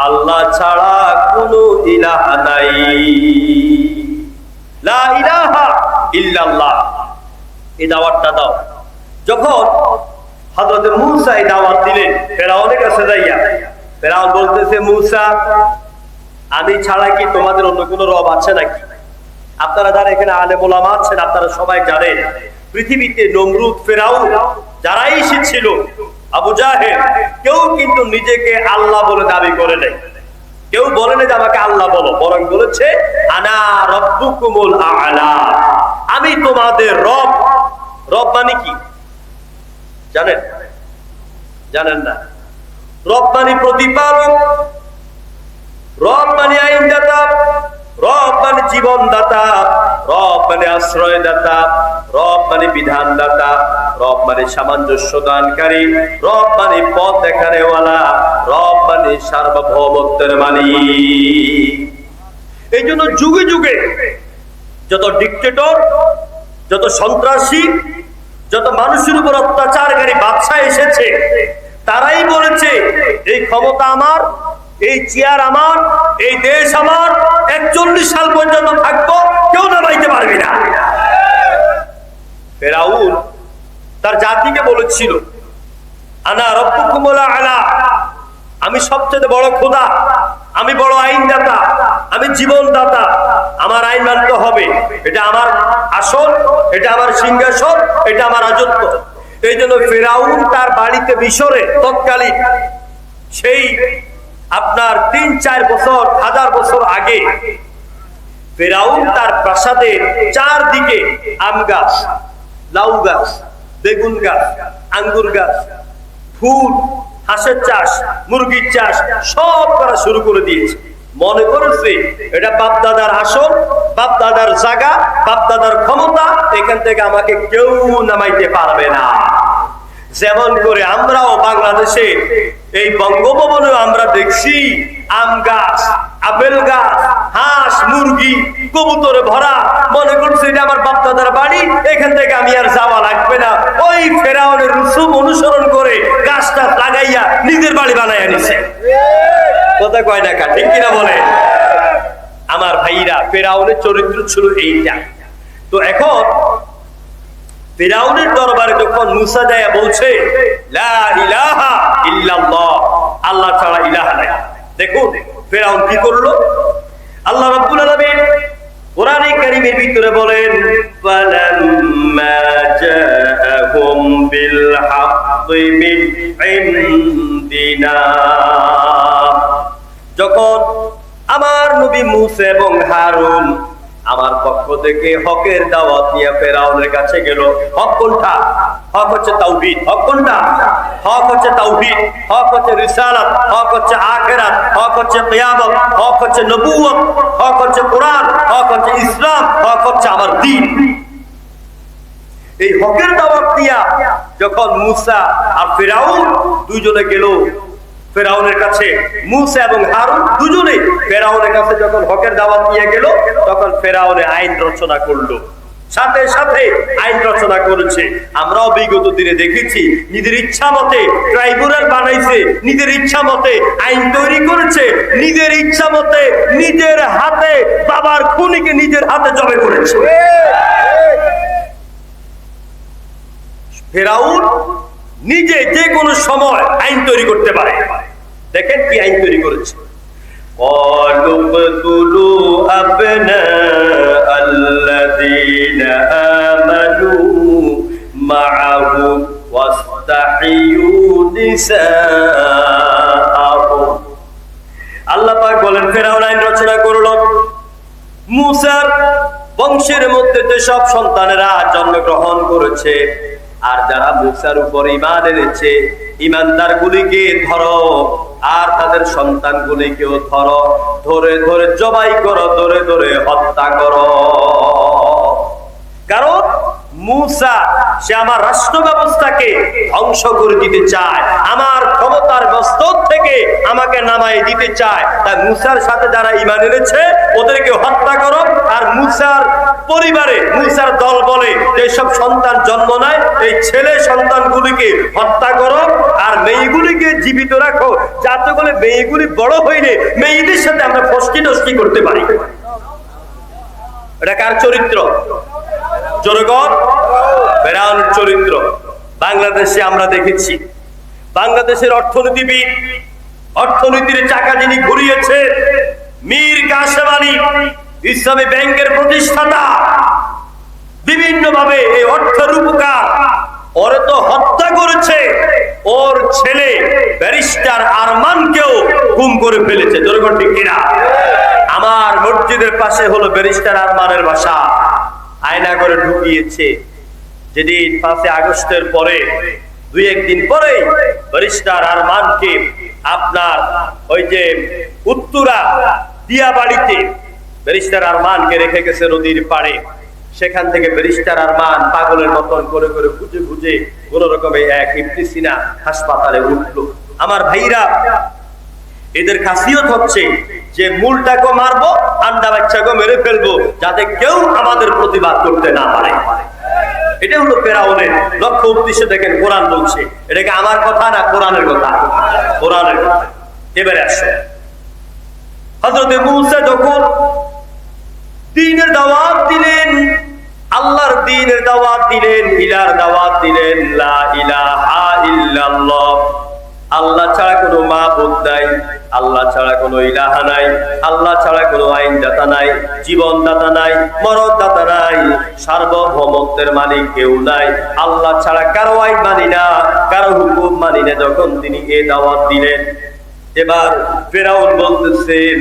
আল্লাহ ছাড়া কোনো ইলাহ নাই। লা ইলাহা ইল্লাল্লাহ, এই দাওয়াতটা দাও। যখন হযরত মূসা এই দাওয়াত দিলেন ফেরাউনের কাছে যাইয়া, ফেরাউন বলতেছে, মূসা, আমি ছাড়া কি তোমাদের অন্য কোনো রব আছে নাকি? আপনারা যারা এখানে আলেম ওলামা আছেন, আপনারা সবাই জানেন পৃথিবীতে নমরুদ, ফেরাউন যারাই এসেছিল, আবু জাহেল, কেউ কিন্তু নিজেকে আল্লাহ বলে দাবি করে নাই। কেউ বলে না যে আমাকে আল্লাহ বলো, বরং বলেছে আনা রব্বুকুমুল আ'লা, আমি তোমাদের রব। রব মানে কি জানেন? জানেন না? রব মানে প্রতিপালক, রব মানে আইনদাতা, রব মানে জীবনদাতা, রব মানে আশ্রয়দাতা, রব মানে বিধানদাতা, রব মানে সামঞ্জস্য দানকারী, রব মানে পথ দেখানেওয়ালা, রব মানে সার্বভৌমত্বের মালিক। এই জন্য যুগে যুগে যত ডিক্টেটর, যত সন্ত্রাসী, যত মানুষের উপর অত্যাচারকারী বাদশা এসেছে, তারাই বলেছে এই ক্ষমতা আমার, এই চেয়ার আমার, এই দেশ আমার, 41 সাল পর্যন্ত থাকবো, কেউ নামাইতে পারবে না। ফেরাউন তার জাতিকে বলেছিল, আনা রব্বুকুমুল আ'লা, আমি সবচেয়ে বড় খোদা, আমি বড় আইনদাতা, আমি জীবনদাতা, আমার আইন মানতে হবে, এটা আমার আসন, এটা আমার সিংহাসন, এটা আমার রাজত্ব। এই জন্য ফেরাউন তার বাড়িতে মিশরে তৎকালীন সেই আপনার 3-4 বছর, 1000 বছর আগে, ফেরাউন তার প্রাসাদের চারদিকে আম গাছ, লাউ গাছ, বেগুন গাছ, আঙ্গুর গাছ, ফুল, হাঁসের চাষ, মুরগির চাষ সব করা শুরু করে দিয়েছে। মনে করেছে এটা বাপদাদার আসন, বাপদাদার জায়গা, বাপদাদার ক্ষমতা, এখান থেকে আমাকে কেউ নামাইতে পারবে না। যেমন করে আমরাও বাংলাদেশে এই বঙ্গভবনে আমরা দেখছি আম গাছ, আপেল গাছ, হাঁস, মুরগি, কবুতরে ভরা, মনে করছে এটা আমার বাপদাদার বাড়ি, এখান থেকে আমি আর যাওয়া লাগবে না। ওই ফেরাউনের রসুম অনুসরণ করে গাছটা লাগাইয়া নিজের বাড়ি বানাইয়া নিছে। কথা কয় না, ঠিক কিনা বলে? আমার ভাইরা, ফেরাউনের চরিত্র ছিল এইটা। তো এখন ফিরআউনের দরবারে যখন মূসা যায় বলছে লা ইলাহা ইল্লাল্লাহ, আল্লাহ ছাড়া ইলাহ নাই, দেখুন ফিরআউন কি করলো। আল্লাহ রাব্বুল আলামিন কোরআনে কারীমের ভিতরে বলেন, ফালাম্মা জাআহুম বিল হাক্কি মিন ইনদিনা, যখন আমার নবী মূসা এবং হারুন আমার পক্ষ থেকে হকের দাওয়াত নিয়ে ফেরাউনের কাছে গেল। হক কোনটা? হক হচ্ছে তাওহীদ। হক কোনটা? হক হচ্ছে তাওহীদ, হক হচ্ছে রিসালাত, হক হচ্ছে আখিরাত, হক হচ্ছে কিয়ামত, হক হচ্ছে নবুয়ত, হক হচ্ছে কোরআন, হক হচ্ছে ইসলাম, হক হচ্ছে আমার দ্বীন। এই হকের দাওয়াত দিয়া যখন মূসা আর ফিরআউন দুইজনে গেল ফেরাউনের কাছে মুসা এবং হারুন দুজনে ফেরাউনের কাছে যখন হকের দাওয়াত নিয়ে গেল, তখন ফেরাউনে আইন রচনা করলো, সাথে সাথে আইন রচনা করেছে। আমরাও বিগত দিনে দেখেছি, নিজের ইচ্ছা মতে ট্রাইব্যুনাল বানাইছে, নিজের ইচ্ছা মতে আইন তৈরি করেছে, নিজের ইচ্ছা মতে নিজের হাতে বাবার খুনিকে নিজের হাতে জবে করেছে। ফেরাউন নিজে যে কোনো সময় আইন তৈরি করতে পারে। দেখেন কি আইন তৈরি করেছে। আল্লাহ পাক বলেন, ফেরাউন আইন রচনা করল, মুসার বংশের মধ্যে যেসব সন্তানেরা জন্মগ্রহণ করেছে আর যারা মুসার উপর ঈমান এনেছে, ঈমানদার গুলিকে ধরো আর তাদের সন্তান গুলিকেও ধরো, ধরে ধরে জবাই করো, ধরে ধরে হত্যা করো। কারণ মুসা সে আমার রাষ্ট্র ব্যবস্থাকে ধ্বংস করে দিতে চায়, আমার ক্ষমতার বস্তর থেকে আমাকে নামাই দিতে চায়। তাই মুসার সাথে যারা ঈমান এনেছে ওদেরকে হত্যা করো, আর মুসার পরিবারে মুসার দল বলে যেসব সন্তান জন্ম নেয় এই ছেলে সন্তানগুলিকে হত্যা করো আর মেয়েগুলিকে জীবিত রাখো, যাতে করে মেয়েগুলি বড় হইলে মেয়েদের সাথে আমরা ফষ্টি নষ্টি করতে পারি। এটা কার চরিত্র? জনগণ, ফেরাউনের চরিত্র। বাংলাদেশে আমরা দেখেছি, বাংলাদেশের অর্থনীতিবিদ, অর্থনীতির চাকা যিনি ঘুরিয়েছে, মীর কাসেম আলী, ইসলামী ব্যাংকের প্রতিষ্ঠাতা, বিভিন্ন ভাবে এই অর্থের উপকার, ওরে তো হত্যা করেছে, ওর ছেলে ব্যারিস্টার আরমানকেও গুম করে ফেলেছে। জনগণ ঠিক কিনা? আমার মসজিদের পাশে হলো ব্যারিস্টার আরমানের বাসা, আয়না করে ঢুকিয়েছে। যেদিন 5 আগস্টের পরে 2-1 দিন পরে ব্যারিস্টার আরমানকে আপনার ওই যে উত্তরা দিয়াবাড়িতে ব্যারিস্টার আরমানকে রেখে গেছে নদীর পাড়ে। সেখান থেকে ব্যারিস্টার আরমান পাগলের মতন করে করে খুঁজে খুঁজে কোন রকমে এক ইবনে সিনা হাসপাতালে উঠলো। আমার ভাইরা, এদের খাসিয়ত হচ্ছে যে মূলটাকে মারবো, আন্ডা বাচ্চাকে মেরে ফেলবো, যাতে কেউ আমাদের প্রতিবাদ করতে না পারে। এটা হলো ফেরাউনের লক্ষ্য উদ্দেশ্য। দেখেন কোরআন বলছে, এটাকে আমার কথা না কোরআনের কথা? কোরআনের কথা। এবারে আসো, হযরত মূসা যখন দ্বীনের দাওয়াত দিলেন, আল্লাহর দ্বীনের দাওয়াত দিলেন, ইলার দাওয়াত দিলেন, লা ইলাহা ইল্লাল্লাহ, আল্লাহ ছাড়া কোনো মাবুদ নাই, আল্লাহ ছাড়া কোনো ইলাহা নাই, আল্লাহ ছাড়া কোনো আইনদাতা নাই, জীবনদাতা নাই, মরণদাতা নাই, সার্বভৌমত্বের মালিক কেউ নাই, আল্লাহ ছাড়া কারো আইন মানি না, কারো হুকুম মানি না। যখন তিনি এই দাওয়াত দিলেন, এবার ফেরাউন বলতেছেন,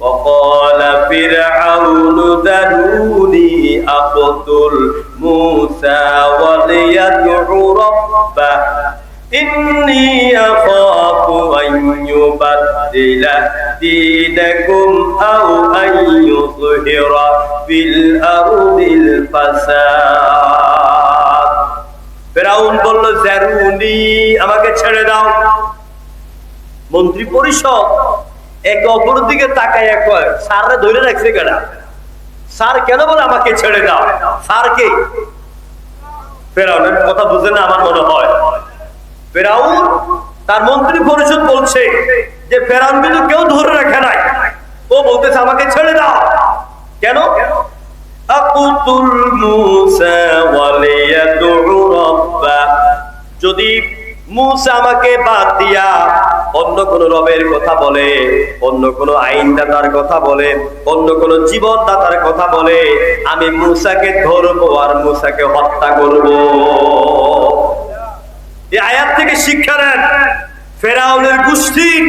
وقال فرعون ذروني أقتل موسى وليدع ربه إني أخاف أن يبدل دينكم أو أن يظهر في الأرض الفساد। ফেরাউন বলল, জারুনি, আমাকে ছেড়ে দাও। মন্ত্রী পরিষদ এক অপরের দিকে তাকাইয়া কয়, স্যাররে ধরে রাখছে কেডা? স্যার কেন বলে আমাকে ছেড়ে দাও? স্যার কে? ফেরাউনের কথা বুঝে না আমার মনে হয়। ফেরাউন তার মন্ত্রী পরিষদ বলছে যে ফেরাউন কিন্তু কেউ ধরে রাখে নাই, ও বলতেছে আমাকে ছেড়ে দাও। কেন? আকুতুল মুসা ওয়ালিয়াদউ রাব্বা, যদি মুসা আমাকে বাদ দিয়া অন্য কোন রবের কথা বলে, অন্য কোন আইনদাতার কথা বলে, অন্য কোন জীবনদাতার কথা বলে, আমি মুসাকে ধরবো আর মুসাকে হত্যা করব। এই আয়াত থেকে শিক্ষা নেন, ফেরাউনের গোষ্ঠীর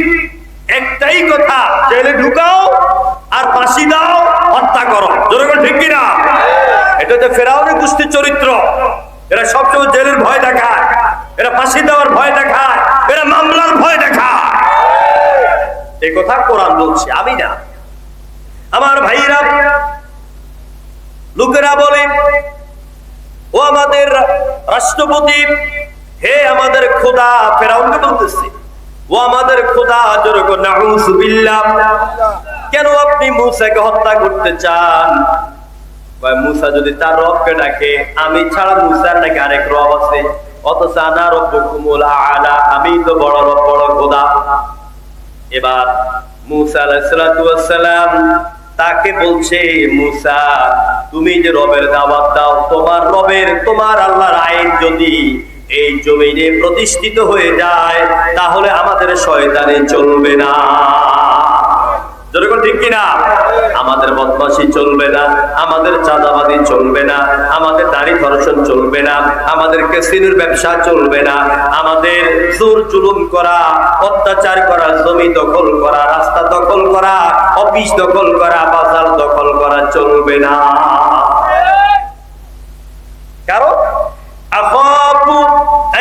একটাই কথা, জেলে ঢুকাও আর ফাঁসি দাও, হত্যা করো। জনগণ ঠিক কিনা? এটা হচ্ছে ফেরাউনের গোষ্ঠীর চরিত্র। এরা সবসময় জেলের ভয় দেখায়, এরা ফাঁসি দেওয়ার ভয় দেখায়, এরা মামলার ভয় দেখায়। এই কথা কোরআন বলছে, আমি না। আমার ভাইরা, লোকেরা বলে, ও আমাদের রাষ্ট্রপতি, হে আমাদের খোদা, ফেরাউনকে বলতেছে, ও আমাদের খোদা, জোরে করে নাউযুবিল্লাহ, কেন আপনি মূসাকে হত্যা করতে চান? মূসা যদি তার রবকে ডাকে, আমি ছাড়া মূসার নাকি আরেক রব আছে, অথচ আনা রব্বুকুমুল আ'লা, আমি তো বড় রব, বড় খোদা। এবার মূসা আলাইহিস সালাতু ওয়াস সালাম তাকে বলছে, মূসা তুমি যে রবের দাওয়াত দাও, তোমার রবের, তোমার আল্লাহর আইন যদি এই জমিনে প্রতিষ্ঠিত হয়ে যায়, তাহলে আমাদের শয়তানি চলবে না। যেরকম ঠিক কিনা? আমাদের বদমাশি চলবে না, আমাদের চাঁদাবাজি চলবে না, আমাদের নারী ধর্ষণ চলবে না, আমাদের ক্যাসিনোর ব্যবসা চলবে না, আমাদের জোর জুলুম করা, অত্যাচার করা, জমি দখল করা, রাস্তা দখল করা, অফিস দখল করা, বাজার দখল করা চলবে না। কারণ আখাফু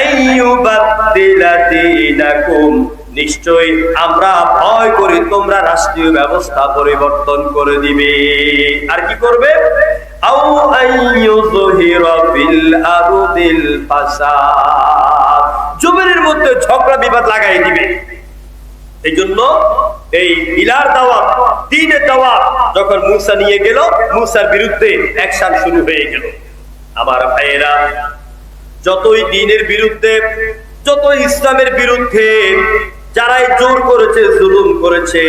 আইয়ুবাদদিলা দীনাকুম, নিশ্চয় আমরা ভয় করি তোমরা রাষ্ট্রীয় ব্যবস্থা পরিবর্তন করে দিবে। আর কি করবে? আও আইয়ুযহিরা ফিল আরদিল ফাসাদ, জমিনের মধ্যে ঝগড়া বিবাদ লাগাই দিবে। এই জন্য এই ইলার দাওয়াত, দ্বীনের দাওয়াত যখন মূসা নিয়ে গেল, মূসার বিরুদ্ধে অ্যাকশন শুরু হয়ে গেল। আমার ভাইয়েরা, যতই দ্বীনের বিরুদ্ধে, যতই ইসলামের বিরুদ্ধে যারাই জোর করেছে, জুলুম করেছে,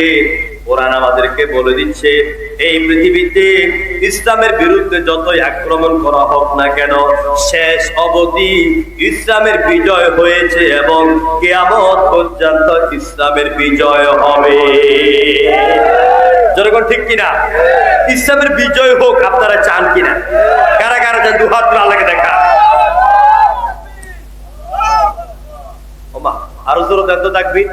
কোরআন আমাদেরকে বলে দিচ্ছে, এই পৃথিবীতে ইসলামের বিরুদ্ধে যতই আক্রমণ করা হোক না কেন, শেষ অবধি ইসলামের বিজয় হয়েছে এবং কিয়ামত পর্যন্ত ইসলামের বিজয় হবে। যেরকম ঠিক কিনা? ইসলামের বিজয় হোক, আপনারা চান কিনা? কারা কারা চান? দুহাত তুলে আল্লাহকে দেখা। ওমা, আরো জোরে দেন তো তাকবীর।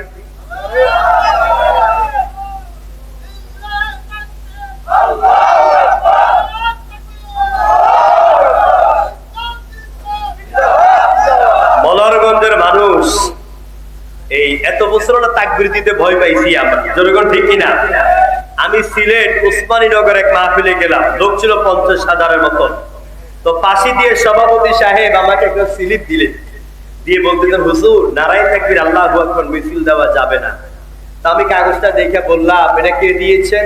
মনোহরগঞ্জের মানুষ এই এত বছর তাকবীর দিতে ভয় পাইছি আমরা। যেরকম ঠিক কিনা? আমি সিলেট উসমানীনগর এক মাহফিলে গেলাম, লোক ছিল 50,000-এর মতো। তো পাশে দিয়ে সভাপতি সাহেব আমাকে একটা স্লিপ দিলেন, দিয়ে বলতেছেন, হুজুর নারায়ে তাকবীর আল্লাহু আকবার মিছিল দেওয়া যাবে না। তা আমি কাগজটা দেখে বললাম, এটা কে দিয়েছেন?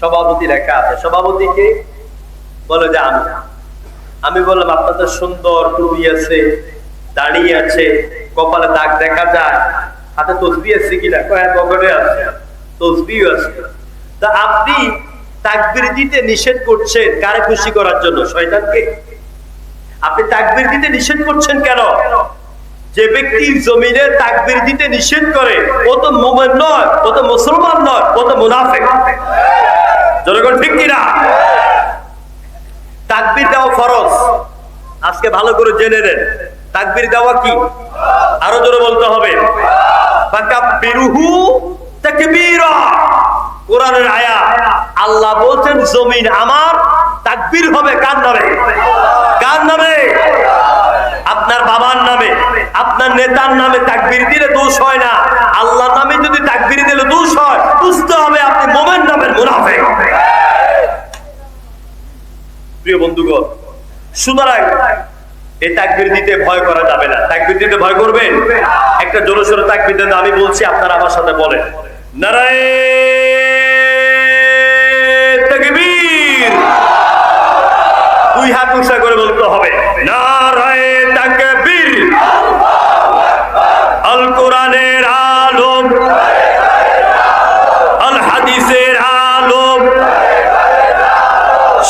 সভাপতি লেখা আছে। সভাপতিকে বলে যে আমি বললাম, আপনার তো সুন্দর টুপি আছে, দাড়ি আছে, কপালে দাগ দেখা যায়, হাতে তসবিহ আছে কিনা? পকেটে আছে, তসবিহ আছে। তা আপনি তাকবীর দিতে নিষেধ করছেন কারে খুশি করার জন্য? শয়তানকে। আপনি তাকবীর দিতে নিষেধ করছেন কেন? যে ব্যক্তি জমিনে তাকবীর দিতে নিষেধ করে, ও তো মুমিন নয়, ও তো মুসলমান নয়, ও তো মুনাফিক। জনগণ ঠিক কিনা? তাকবীর দেওয়া ফরজ। আজকে ভালো করে জেনে নেন, তাকবীর দেওয়া কি? আরো জোরে বলতে হবে, ফাকাব্বিরুহু তাকবীরা। কোরআনের আয়াত, আল্লাহ বলছেন জমিন আমার, তাকবীর হবে কার নামে? কার নামে? আপনার বাবার নামে, আপনার নেতার নামে তাকবীর দিলে দোষ হয় না। আল্লাহর নামে যদি তাকবীর দিলে দোষ হয়, বুঝতে হবে আপনি মুমিন নামের মুনাফিক। প্রিয় বন্ধুগণ, সুতরাং এই তাকবীর দিতে ভয় করা যাবে না। তাকবীর দিতে ভয় করবেন? একটা জোরে সোরে তাকবীর দেন, আমি বলছি আপনারা আমার সাথে বলেন, নারায়ে তাকবীর। দুই হাত উঁচা করে বলতে হবে, নারায়ে তাকবীর। আল কোরআনের আলোম, আল হাদিসের আলোম,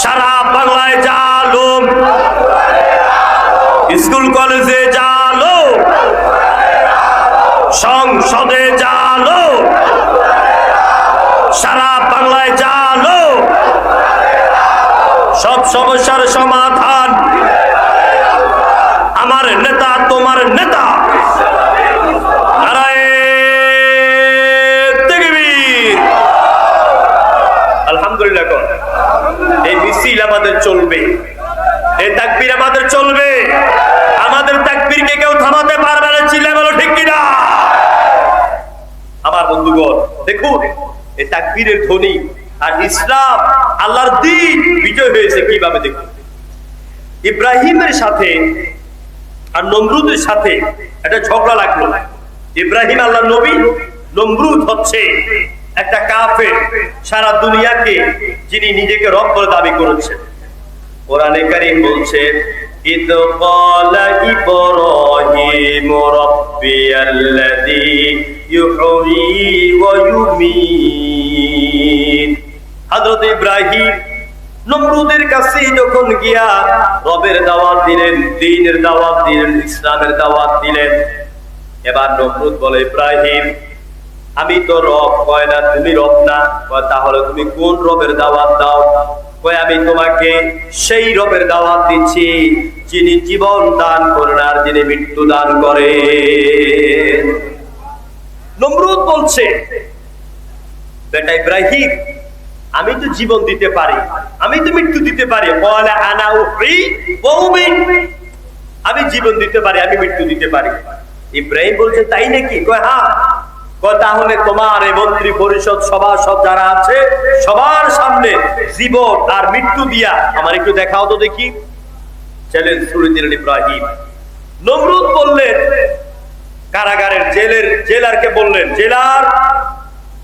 সারা বাংলায় জালোম, স্কুল কলেজে জালো, সংসদে জালো, সারা বাংলায় জালো, সব সমস্যার সমাধান আমার নেতা, তোমার নেতা। নারায়ে তাকবীর। আলহামদুলিল্লাহ। এই মিছিল আমাদের চলবে, এই তাকবীর আমাদের চলবে। আমাদের তাকবীরকে কেউ থামাতে পারবে না। চিল্লা বলো ঠিক কিনা? আমার বন্ধুগণ, দেখুন এই তাকবীরের ধ্বনি আর ইসলাম, আল্লাহর দ্বীন বিজয় হয়েছে কিভাবে দেখুন। ইব্রাহিমের সাথে আর নমরুদের সাথে একটা ঝগড়া লাগলো। ইব্রাহিম আল্লাহর নবী, নমরুদ হচ্ছে একটা কাফের, সারা দুনিয়াকে যিনি নিজেকে রব বলে দাবি করেছেন। কোরআনে কারীম বলছে, ইদ ক্বালা ইব্রাহিম রাব্বিয়াল্লাযী ইউহয়ী ওয়া ইউমীত। হযরত ইব্রাহিম নমরুদের কাছে যখন গিয়া রবের দাওয়াত দিলেন, দ্বীনের দাওয়াত দিলেন, ইসলামের দাওয়াত দিলেন, এবার নমরুদ বলে, ইব্রাহিম আমি তো রব। কয় না তুমি রব না। কয় তাহলে তুমি কোন রবের দাওয়াত দাও? কয় আমি তোমাকে সেই রবের দাওয়াত দিচ্ছি যিনি জীবন দান করেন আর যিনি মৃত্যু দান করেন। নমরুদ বলছে, বেটা ইব্রাহিম আমি তো জীবন দিতে পারি, আমি তো মৃত্যু দিতে পারি। ক্বালা আনা উহয়ী ওয়া উমীত, আমি জীবন দিতে পারি, আমি মৃত্যু দিতে পারি। ইব্রাহিম বলছে, তাই নাকি? কয় হ্যাঁ। কয় তাহলে তোমার এই মন্ত্রী পরিষদ সভাসদ যারা আছে সবার সামনে জীবন আর মৃত্যু দিয়া আমার একটু দেখাও তো দেখি। চ্যালেঞ্জ ছুড়ে দিলেন ইব্রাহিম। নমরুদ বললেন, কারাগারের জেলারকে বললেন, জেলার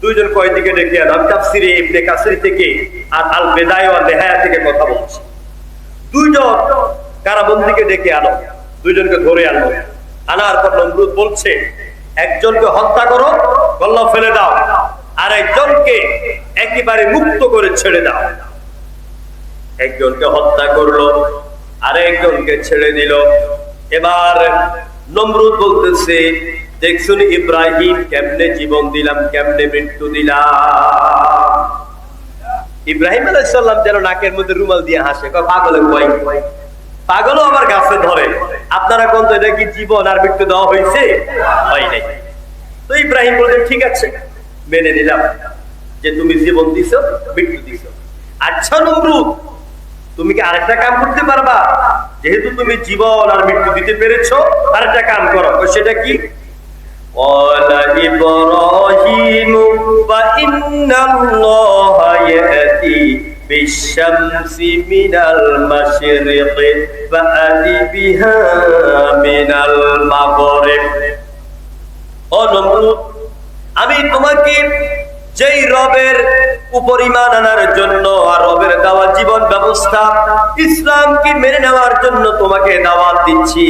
দুইজন কয়েদিকে ডেকে আনো। আমি তাফসিরে ইবনে কাসির থেকে আর আল বেদায়া ওয়ান নিহায়া থেকে কথা বলছি। দুইজন কারাবন্দীকে ডেকে আনো, দুইজনকে ধরে আনো। আনার পর নমরুদ বলছে, একজনকে হত্যা করো, গলা ফেলে দাও, আর একজনকে একেবারে মুক্ত করে ছেড়ে দাও। একজনকে হত্যা করলো, আর একজনকে ছেড়ে দিল। এবার নমরুদ বলতেছে, দেখছুন ইব্রাহিম কেমনে জীবন দিলাম, কেমনে মৃত্যু দিলাম। ইব্রাহিম আলাইহিস সালাম যেন নাকের মধ্যে রুমাল দিয়ে হাসে। পাগলে কয়, পাগলও আমার গাছে ধরে। আপনারা কোন তো এটা কি জীবন আর মৃত্যু দেওয়া হয়েছে? হয় নাই। তো ইব্রাহিম বললেন, ঠিক আছে মেনে নিলাম যে তুমি জীবন দিছো, মৃত্যু দিছো। আচ্ছা নমরুদ, তুমি কি আরেকটা কাম করতে পারবা? যেহেতু তুমি জীবন আর মৃত্যু দিতে পেরেছো, আরেকটা কাম করো। সেটা কি? ক্বালা ইব্রাহিম ফাইন্নাল্লাহা ইয়াতি বিশ-শামসি মিনাল মাশরিকি ফাআতি বিহা মিনাল মাগরিব। ও নমরুদ, আমি তোমাকে যেই রবের উপর ঈমান আনার জন্য আর রবের দেওয়া জীবন ব্যবস্থা ইসলামকে মেনে নেওয়ার জন্য তোমাকে দাওয়াত দিচ্ছি,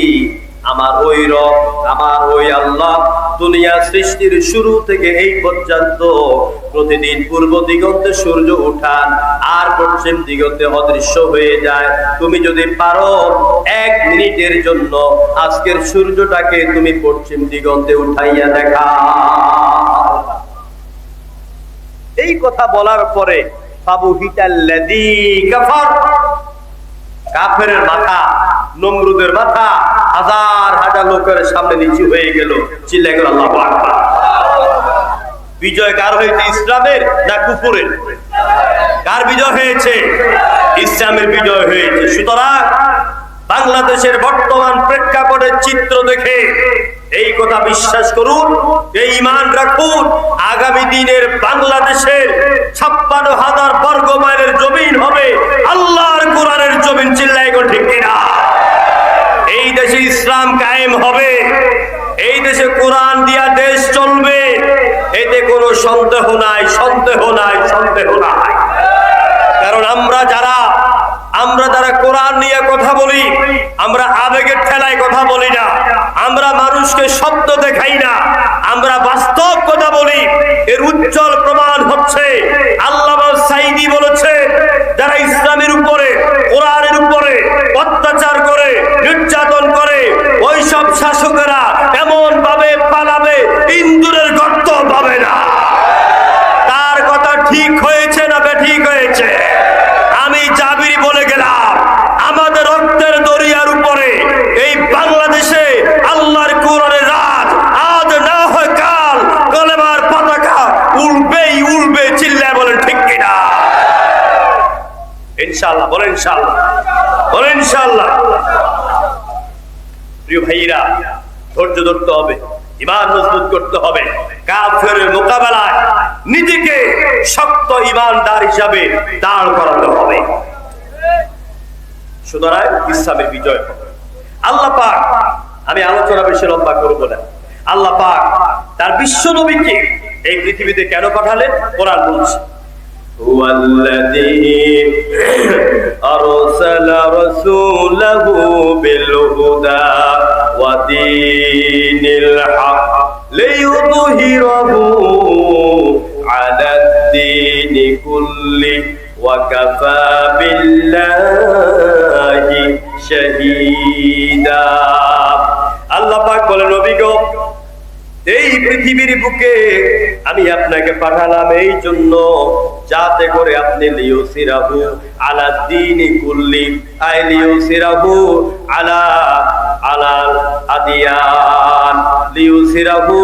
আমার ওই রব, আমার ওই আল্লাহ দুনিয়া সৃষ্টির শুরু থেকে এই পর্যন্ত প্রতিদিন পূর্ব দিগন্তে সূর্য উঠান আর পশ্চিম দিগন্তে অদৃশ্য হয়ে যায়। তুমি যদি পারো 1 মিনিটের জন্য আজকের সূর্যটাকে তুমি পশ্চিম দিগন্তে উঠাইয়া দেখা। এই কথা বলার পরে ফাবুহিতাল্লাযী কাফার, কাফেরের মাথা, নমরুদের মাথা হাজার হাজার লোকের সামনে নিচু হয়ে গেল। চিল্লায় গেল আল্লাহু আকবার। বিজয় কার হয়েছে, ইসলামের না কুফরের? কার বিজয় হয়েছে? ইসলামের বিজয় হয়েছে। সুতরাং বাংলাদেশের বর্তমান প্রেক্ষাপটের চিত্র দেখে এই কথা বিশ্বাস করুন, এই ঈমান রাখুন, আগামী দিনের বাংলাদেশের 56,000 বর্গ মাইলের জমিন হবে আল্লাহর কোরআনের জমিন। চিল্লায় গো ঠিক কিনা? এই দেশে ইসলাম কায়েম হবে, এই দেশে কোরআন দিয়া দেশ চলবে, এতে কোনো সন্দেহ নাই, সন্দেহ নাই, সন্দেহ নাই। কারণ আমরা যারা কোরআন নিয়ে কথা বলি, আমরা আবেগের ঠেলায় কথা বলি না, আমরা মানুষকে শব্দ দেখাই না, আমরা বাস্তব কথা বলি। এর উজ্জ্বল প্রমাণ হচ্ছে আল্লামা সাঈদী বলেছে, যারা ইসলামের উপরে, কোরআনের উপরে অত্যাচার করে, নির্যাতন করে, ওই সব শাসকেরা এমন ভাবে পালাবে ইন্দুরের গর্ত পাবে না। তার কথা ঠিক হয়েছে না বেঠিক হয়েছে? আমি জাবির বলে গেলাম, আমাদের রক্তের দরিয়ার উপরে এই বাংলাদেশে আল্লাহর কোরআনের রাজ আজ না হয় কাল কলেমার পতাকা উড়বেই উড়বে। চিল্লায় বলেন ঠিক কিনা? ইনশাআল্লাহ বলেন, ইনশাআল্লাহ বলেন, ইনশাআল্লাহ। প্রিয় ভাইরা, ধৈর্য ধরতে হবে, ঈমান মজবুত করতে হবে, কাফেরের মোকাবেলায় নিজেকে শক্ত ঈমানদার হিসাবে দাঁড় করাতে হবে। সুতরাং ইসলামের বিজয় হবে। আল্লাহ পাক, আমি আলোচনা বেশি লম্বা করব না, আল্লাহ পাক তার বিশ্ব নবীকে এই পৃথিবীতে কেন পাঠালেন? কোরআন বলছে هو الذي أرسل رسوله بالهدى ودين الحق ليظهره على الدين كله وكفى بالله شهيدا আল্লাহ পাক বলেন, নবী গো, এই পৃথিবীর বুকে আমি আপনাকে পাঠালাম এই জন্য যাতে করে আপনি লিউসিরাহু আলা দ্বীনি কুল্লি, আই লিউসিরাহু আলা আলাল আদিয়ান, লিউসিরাহু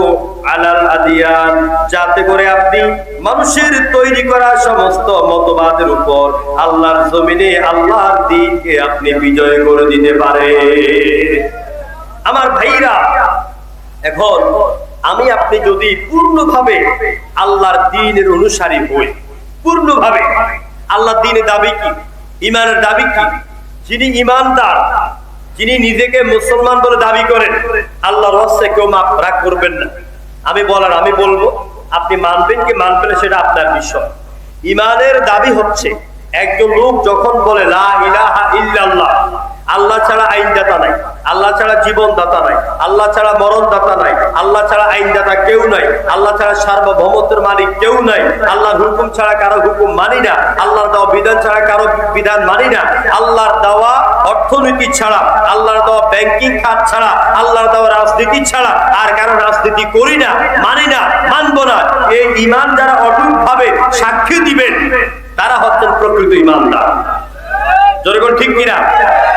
আলাল আদিয়ান, যাতে করে আপনি মানুষের তৈরি করা সমস্ত মতবাদের উপর আল্লাহর জমিনে আল্লাহর দ্বীনকে আপনি বিজয় করে দিতে পারেন। আমার ভাইরা, এখন আমি আপনি যদি পূর্ণভাবে আল্লাহর দ্বীনের অনুসারী হই, পূর্ণভাবে আল্লাহর দ্বীনের দাবি কি? ঈমানের দাবি কি? যিনি ঈমানদার, যিনি নিজেকে মুসলমান বলে দাবি করেন, আল্লাহর হস্তে কেউ মাপ রাগ করবেন না। আমি বলবো, আপনি মানবেন কি মানবেন না সেটা আপনার বিষয়। ঈমানের দাবি হচ্ছে একজন লোক যখন বলে লা ইলাহা ইল্লাল্লাহ, আল্লাহ ছাড়া আইনদাতা নাই, আল্লাহ ছাড়া জীবনদাতা নাই, আল্লাহ ছাড়া মরণদাতা নাই, আল্লাহ ছাড়া আইনদাতা কেউ নাই, আল্লাহ ছাড়া সার্বভৌমত্বের মালিক কেউ নাই, আল্লাহর হুকুম ছাড়া কারো হুকুম মানি না, আল্লাহর দেওয়া বিধান ছাড়া কারো বিধান মানি না, আল্লাহর দেওয়া অর্থনীতি ছাড়া, আল্লাহর দেওয়া ব্যাংকিং খাত ছাড়া, আল্লাহর দেওয়া রাজনীতি ছাড়া আর কারো রাজনীতি করি না, মানি না, মানবো না। এই ঈমান যারা অটুট ভাবে সাক্ষী দিবেন তারা হচ্ছেন প্রকৃত ঈমানদার। জনগণ ঠিক কিনা?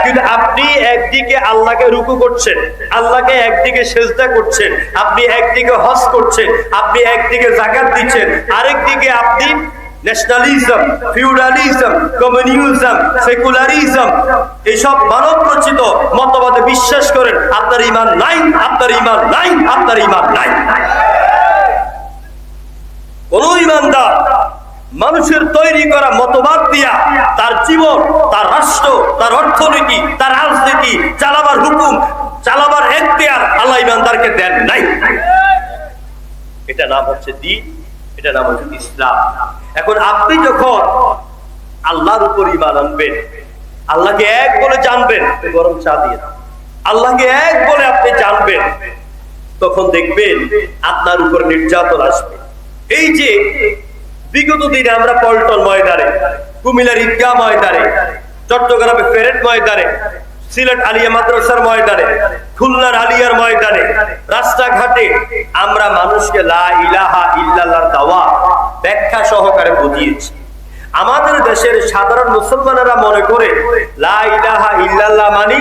কিন্তু আপনি একদিকে আল্লাহকে রুকু করছেন, আল্লাহকে একদিকে সেজদা করছেন, আপনি একদিকে হজ করছেন, আপনি একদিকে যাকাত দিচ্ছেন, আরেকদিকে আপনি ন্যাশনালিজম, ফিউডালিজম, কমিউনিজম, সেকুলারিজম এইসব মানব রচিত মতবাদে বিশ্বাস করেন। আপনার ঈমান নাই, আপনার ঈমান নাই, আপনার ঈমান নাই। কোন ঈমানদার মানুষের তৈরি করা মতবাদ দিয়া তার জীবন, তার রাষ্ট্র, তার অর্থনীতি, তার রাজনীতি চালাবার হুকুম, চালাবার এখতিয়ার আল্লাহ ঈমানদারকে দেন নাই। এটা নাম হচ্ছে দ্বীন, এটা নাম হচ্ছে ইসলাম। এখন আপনি যখন আল্লাহর উপর ঈমান আনবেন, আল্লাহকে এক বলে জানবেন, গরম চা দিয়ে আল্লাহকে এক বলে আপনি জানবেন, তখন দেখবেন আপনার উপর নির্যাতন আসবে। এই যে বিগত দিনে আমরা পল্টন ময়দানে, কুমিল্লার ঈদগাহ ময়দানে, চট্টগ্রামে ফেরেট ময়দানে, সিলেট আলিয়া মাদ্রাসার ময়দানে, খুলনার আলিয়ার ময়দানে, রাস্তাঘাটে আমরা মানুষকে লা ইলাহা ইল্লাল্লাহর দাওয়াত ব্যাখ্যা সহকারে বুঝিয়েছি। আমাদের দেশের সাধারণ মুসলমানেরা মনে করে লা ইলাহা ইল্লাল্লাহ মানে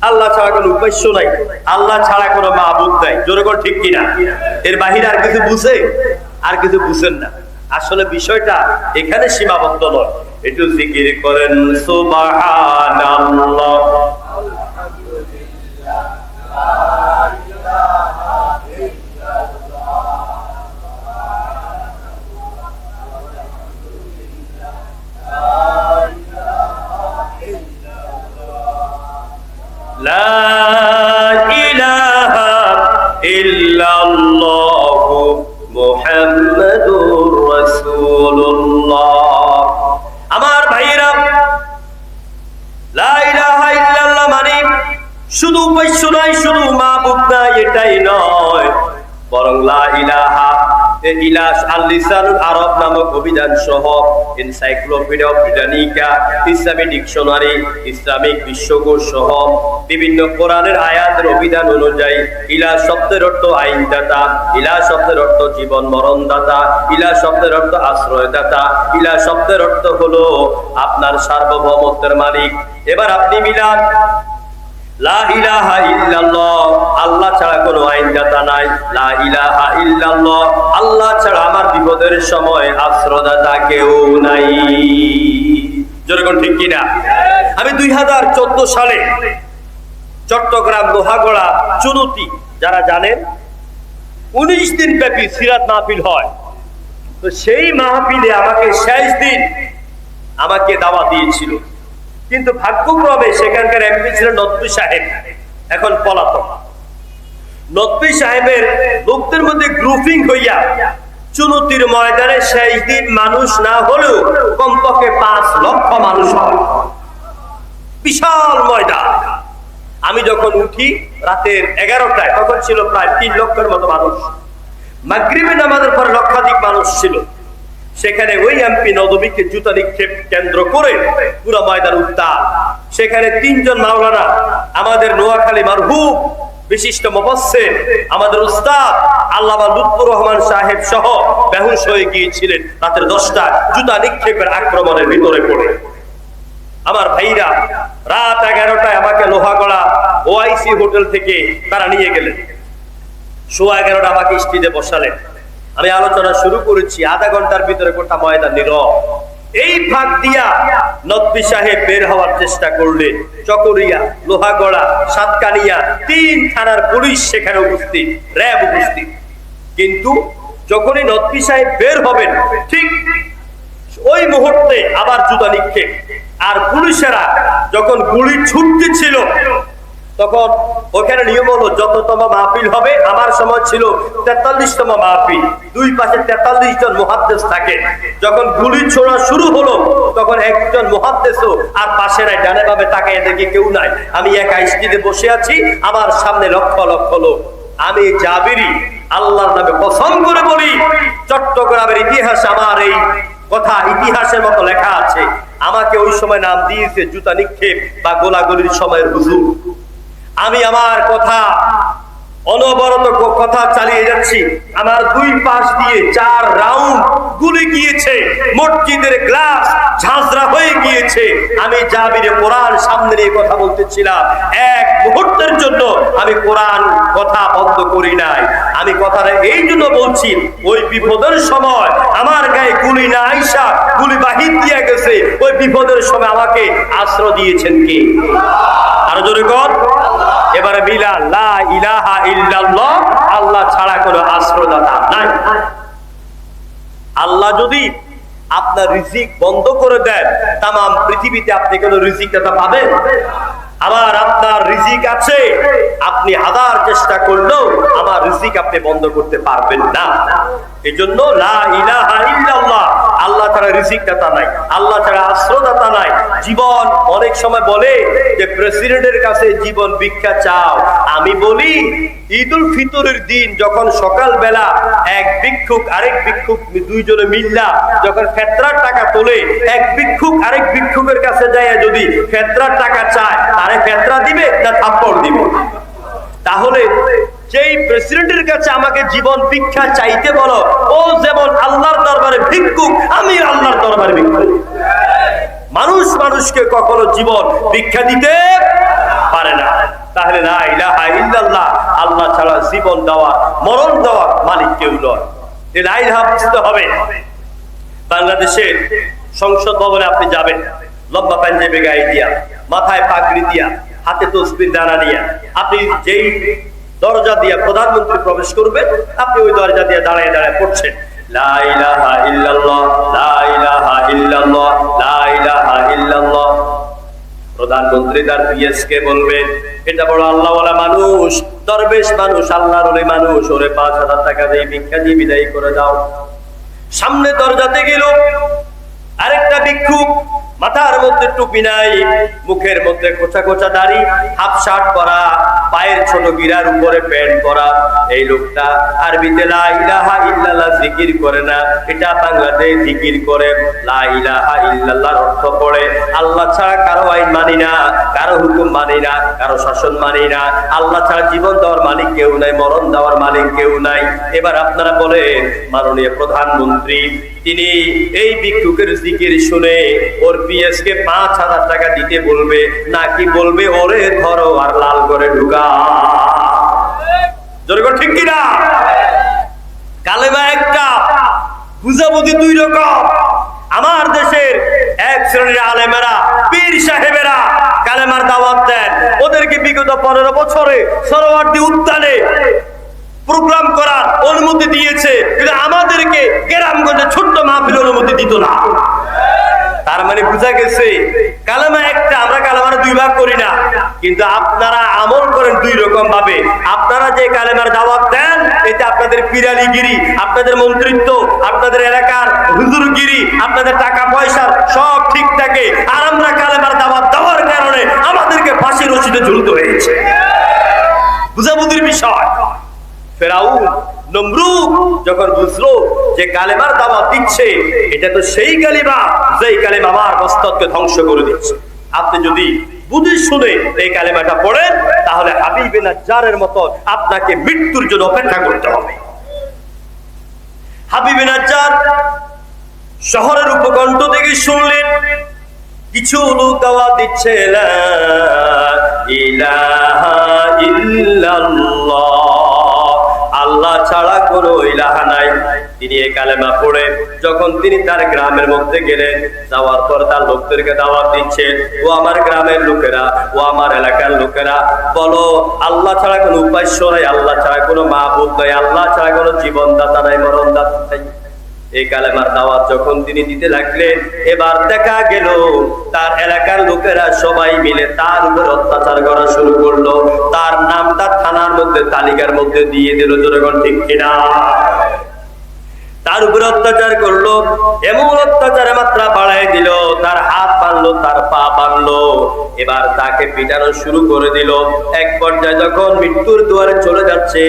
আল্লাহ ছাড়া কোনো উপাস্য নাই, আল্লাহ ছাড়া কোনো মাবুদ নাই। জোরে ঠিক কিনা? এর বাহিরে আর কিছু বুঝে? আর কিছু বুঝেন না। আসলে বিষয়টা এখানে সীমাবদ্ধ নয়। একটু জিকির করেন সুবহানাল্লাহ। লা ইলাহা ইল্লাল্লাহ মুহাম্মাদুর রাসূলুল্লাহ। আমার ভাইরা, লা ইলাহা ইল্লাল্লাহ মানে শুধু উপাস্য নাই, শুধু মাবুদ নাই এটাই নয়, বরং লা ইলাহা ইলাহ আল-লিসানুল আরব নামক অভিধান সহ Encyclopaedia Britannica, Islamic dictionary, Islamic বিশ্বকোষ সহ বিভিন্ন কোরআনের আয়াতের অভিধান অনুযায়ী ইলাহ শব্দের অর্থ আইনদাতা, ইলাহ শব্দের অর্থ জীবন মরণদাতা, ইলাহ শব্দের অর্থ আশ্রয়দাতা, ইলাহ শব্দের অর্থ হলো আপনার সার্বভৌমত্বের মালিক। এবার আপনি মিলান লা ইলাহা ইল্লাল্লাহ, আল্লাহ ছাড়া কোনো আইনদাতা নাই। লা ইলাহা ইল্লাল্লাহ, আল্লাহ ছাড়া আমার বিপদের সময় আশ্রয়দাতা কেউ নাই। যেরকম ঠিক কিনা? আমি 2014 সালে চট্টগ্রাম লোহাগড়া চুনুতি, যারা জানেন 19 দিন ব্যাপী সিরাত মাহফিল হয়, তো সেই মাহফিলে আমাকে শেষ দিন আমাকে দাওয়াত দিয়েছিল। কিন্তু ভাগ্যক্রমে সেখানকার এমপি ছিলেন নদভী সাহেব, এখন পলাতক। নদভী সাহেবের লোকদের মধ্যে গ্রুপিং হইয়া চুনতির ময়দানে শেষ দিন মানুষ না হলেও কমপক্ষে 5 লক্ষ মানুষ হয়, বিশাল ময়দান। আমি যখন উঠি রাতের 11টায়, তখন ছিল প্রায় 3 লক্ষের মতো মানুষ। মাগরিবের নামাজের পরে লক্ষাধিক মানুষ ছিল। সেখানে ওই এমপি নদভীকে জুতা নিক্ষেপ কেন্দ্র করে পুরো ময়দান উত্তাল। সেখানে 3 জন মাওলানা, আমাদের নোয়াখালী মারহুম বিশিষ্ট মুফাসসির আমাদের উস্তাদ আল্লামা লুৎফুর রহমান সাহেব সহ বেহুশ হয়ে গিয়েছিলেন রাতের 10টায় জুতা নিক্ষেপের আক্রমণের ভিতরে পড়ে। আমার ভাইরা রাত 11টায় আমাকে লোহাগড়া ওআইসি হোটেল থেকে তারা নিয়ে গেলেন। 11:15 আমাকে স্টেজে বসালেন। আমি আলোচনা শুরু করেছি, আধা ঘন্টার ভিতরে গোটা ময়দান নীরব। এই ফাঁক দিয়া নদভী সাহেব বের হওয়ার চেষ্টা করলেন। চকরিয়া, লোহাগড়া, সাতকানিয়া 3 থানার পুলিশ সেখানে উপস্থিত, র্যাব উপস্থিত। কিন্তু যখনই নদভী সাহেব বের হবেন ঠিক ওই মুহূর্তে আবার জুতা নিক্ষেপ। আর পুলিশেরা যখন গুলি ছুটতেছিল তখন ওখানে নিয়ম হলো যততম মাহফিল হবে, আমার সময় ছিল 43তম মাহফিল, 2 পাশে 43 জন মুহাদ্দিস থাকে। যখন গুলি ছোড়া শুরু হলো তখন একজন মুহাদ্দিসও আর পাশে নাই, ডানে বামে তাকায় দেখি কেউ নাই। আমি একা স্টেজে বসে আছি, আমার সামনে লক্ষ লক্ষ লোক। আমি জাবিরি আল্লাহর নামে কসম করে বলি, চট্টগ্রামের ইতিহাস আমার এই কথা ইতিহাসের মতো লেখা আছে। আমাকে ওই সময় নাম দিয়েছে জুতা নিক্ষেপ বা গোলাগুলির সময়ের হুজুর। আমি আমার কথা অনবরত কথা চালিয়ে যাচ্ছি। আমার 2 পাশ দিয়ে 4 রাউন্ড গুলি গিয়েছে, মসজিদের গ্লাস ঝাঁঝরা হয়ে গিয়েছে। আমি জাবিরে কোরআন সামনে নিয়ে কথা বলতেছিলাম, এক মুহূর্তের জন্য আমি কোরআন কথা বন্ধ করি নাই। আমি কথাটা এই জন্য বলছি, ওই বিপদের সময় আমার গায়ে গুলি না আইসা গুলি বাহির দিয়ে গেছে। ওই বিপদের সময় আমাকে আশ্রয় দিয়েছেন কে? আরো জোরে কর। এবারে মিলা লা ইলাহা ইল্লাল্লাহ, আল্লাহ ছাড়া কোনো আশ্রয়দাতা নাই। আল্লাহ যদি আপনার রিজিক বন্ধ করে দেন, তাম পৃথিবীতে আপনি কোনো রিজিক দাতা পাবেন? আবার আপনার রিজিক আছে, আপনি হাজার চেষ্টা করলেও আমার রিজিক আপনি বন্ধ করতে পারবেন না। এজন্য লা ইলাহা ইল্লাল্লাহ, আল্লাহ ছাড়া রিজিক দাতা নাই, আল্লাহ ছাড়া আশ্রয়দাতা নাই। জীবন অনেক সময় বলে যে প্রেসিডেন্টের কাছে জীবন ভিক্ষা চাও। আমি বলি ঈদুল ফিতরের দিন যখন সকালবেলা এক ভিক্ষুক আরেক ভিক্ষুক 2 জনে মিল্লা যখন ফেতরার টাকা তোলে, এক ভিক্ষুক আরেক ভিক্ষুকের কাছে যায় যদি ফেতরার টাকা চায়, তারে ফেতরা দিবে না থাপ্পড় দিবে? তাহলে যেই প্রেসিডেন্টের কাছে আমাকে জীবন ভিক্ষা চাইতে বলো, ও যেমন আল্লাহর দরবারে ভিক্ষুক, আমি আল্লাহর দরবারে ভিক্ষুক। মানুষ মানুষকে কখনো জীবন ভিক্ষা দিতে পারে না। তাহলে লা ইলাহা ইল্লাল্লাহ, আল্লাহ ছাড়া জীবন দেওয়া মরণ দেওয়ার মালিক কেউ নয়। এই লা ইলাহা বুঝতে হবে। বাংলাদেশের সংসদ ভবনে আপনি যাবেন, লম্বা পাঞ্জাবি গায়ে দিয়া, মাথায় পাগড়ি দিয়া, হাতে তসবির দানা নিয়ে, আপনি যেই দরজা দিয়ে প্রধানমন্ত্রী প্রবেশ করবেন, আপনি ওই দরজা দিয়ে দাঁড়ায় দাঁড়ায় পড়ছেন লা ইলাহা ইল্লাল্লাহ, লা ইলাহা ইল্লাল্লাহ, লা ইলাহা ইল্লাল্লাহ। প্রধানমন্ত্রী তার পিএসকে বলবেন, এটা বড় আল্লাহওয়ালা মানুষ, দরবেশ মানুষ, আল্লাহর ওলি মানুষ, ওরে 5000 টাকা দিয়ে ভিক্ষা দিয়ে বিদায় করে দাও। সামনে দরজাতে গেল আরেকটা ভিক্ষুক, মাথার মধ্যে টুপি নাই, মুখের মধ্যে কোচা কোচা দাড়ি, হাফ শার্ট পরা, পায়ের ছোট গিরার উপরে প্যান্ট পরা। এই লোকটা আরবিতে লা ইলাহা ইল্লাল্লাহ জিকির করে না, এটা বাংলাতে জিকির করে। লা ইলাহা ইল্লাল্লাহর অর্থ পড়ে আল্লাহ ছাড়া কারো আইন মানি না, কারো হুকুম মানি না, কারো শাসন মানি না। আল্লাহ ছাড়া জীবন দেওয়ার মালিক কেউ নাই, মরণ দেওয়ার মালিক কেউ নাই। এবার আপনারা বলেন, মাননীয় প্রধানমন্ত্রী তিনি এই ভিক্ষুকের জিকির শুনে ওর পিএস কে 5000 টাকা দিতে বলবে, নাকি বলবে ওরে ধরো আর লাল করে ঢুকা? জোরে ঠিক কিনা? কালেমা একটা, বুঝাবুঝি 2 রকম। আমার দেশের এক শ্রেণীর আলেমেরা, পীর সাহেবেরা কালেমার দাওয়াত দেন। ওদেরকে বিগত 15 বছরে সরোয়ার্দী উদ্যানে প্রোগ্রাম করার অনুমতি দিয়েছে, কিন্তু আমাদেরকে গ্রামগঞ্জে ছোট্ট মাহফিল অনুমতি দিত না। তার মানে বোঝা গেছে কালেমা একটা, আমরা কালেমার দুই ভাগ করি না, কিন্তু আপনারা আমল করেন দুই রকম ভাবে। আপনারা যে কালেমার দাওয়াত দেন এতে আপনাদের পিরালিগিরি, আপনাদের মন্ত্রিত্ব, আপনাদের এলাকার হুজুরগিরি, আপনাদের টাকা পয়সা সব ঠিক থাকে। আর আমরা কালেমার দাওয়াত দেওয়ার কারণে আমাদেরকে ফাঁসির রশিতে ঝুলতে হয়েছে। বুঝাবুঝির বিষয়। ফেরাউন নমরুদ যখন বুঝলো যে কালেমার দাওয়াত দিচ্ছে, এটা তো সেই কালিমা যেই কালিমা আমার মস্তককে ধ্বংস করে দিচ্ছে। আপনি যদি বুঝে শুনে এই কালেমাটা পড়েন তাহলে হাবিবে নাজ্জারের মতো আপনাকে মৃত্যুর জন্য অপেক্ষা করতে হবে। হাবিবে নাজ্জার শহরের উপকণ্ঠ থেকে শুনলেন কিছু লোক দাওয়াত দিচ্ছে লা ইলাহা ইল্লাল্লাহ, আল্লাহ ছাড়া কোনো ইলাহা নাই। তিনি এই কালেমা পড়ে যখন তিনি তার গ্রামের মধ্যে গেলেন, যাওয়ার পর তার লোকদেরকে দাওয়াত দিচ্ছেন, ও আমার গ্রামের লোকেরা, ও আমার এলাকার লোকেরা, বলো আল্লাহ ছাড়া কোনো উপাস্য নাই, আল্লাহ ছাড়া কোনো মাহবুব নাই, আল্লাহ ছাড়া কোনো জীবনদাতা নাই, মরণদাতা নাই। এই কালেমার দাওয়াত যখন তিনি দিতে লাগলেন, এবার দেখা গেল তার এলাকার লোকেরা সবাই মিলে তার উপর অত্যাচার করা শুরু করলো। তার নামটা থানার মধ্যে তালিকার মধ্যে দিয়ে দিল। জনগণ ঠিক কিনা? তার উপরে অত্যাচার করলো, এমন অত্যাচারের মাত্রা বাড়াই দিল, তার হাত বাঁধলো, তার পা বাঁধলো, এবার তাকে পিটানো শুরু করে দিল। এক পর্যায়ে যখন মৃত্যুর দুয়ারে চলে যাচ্ছে,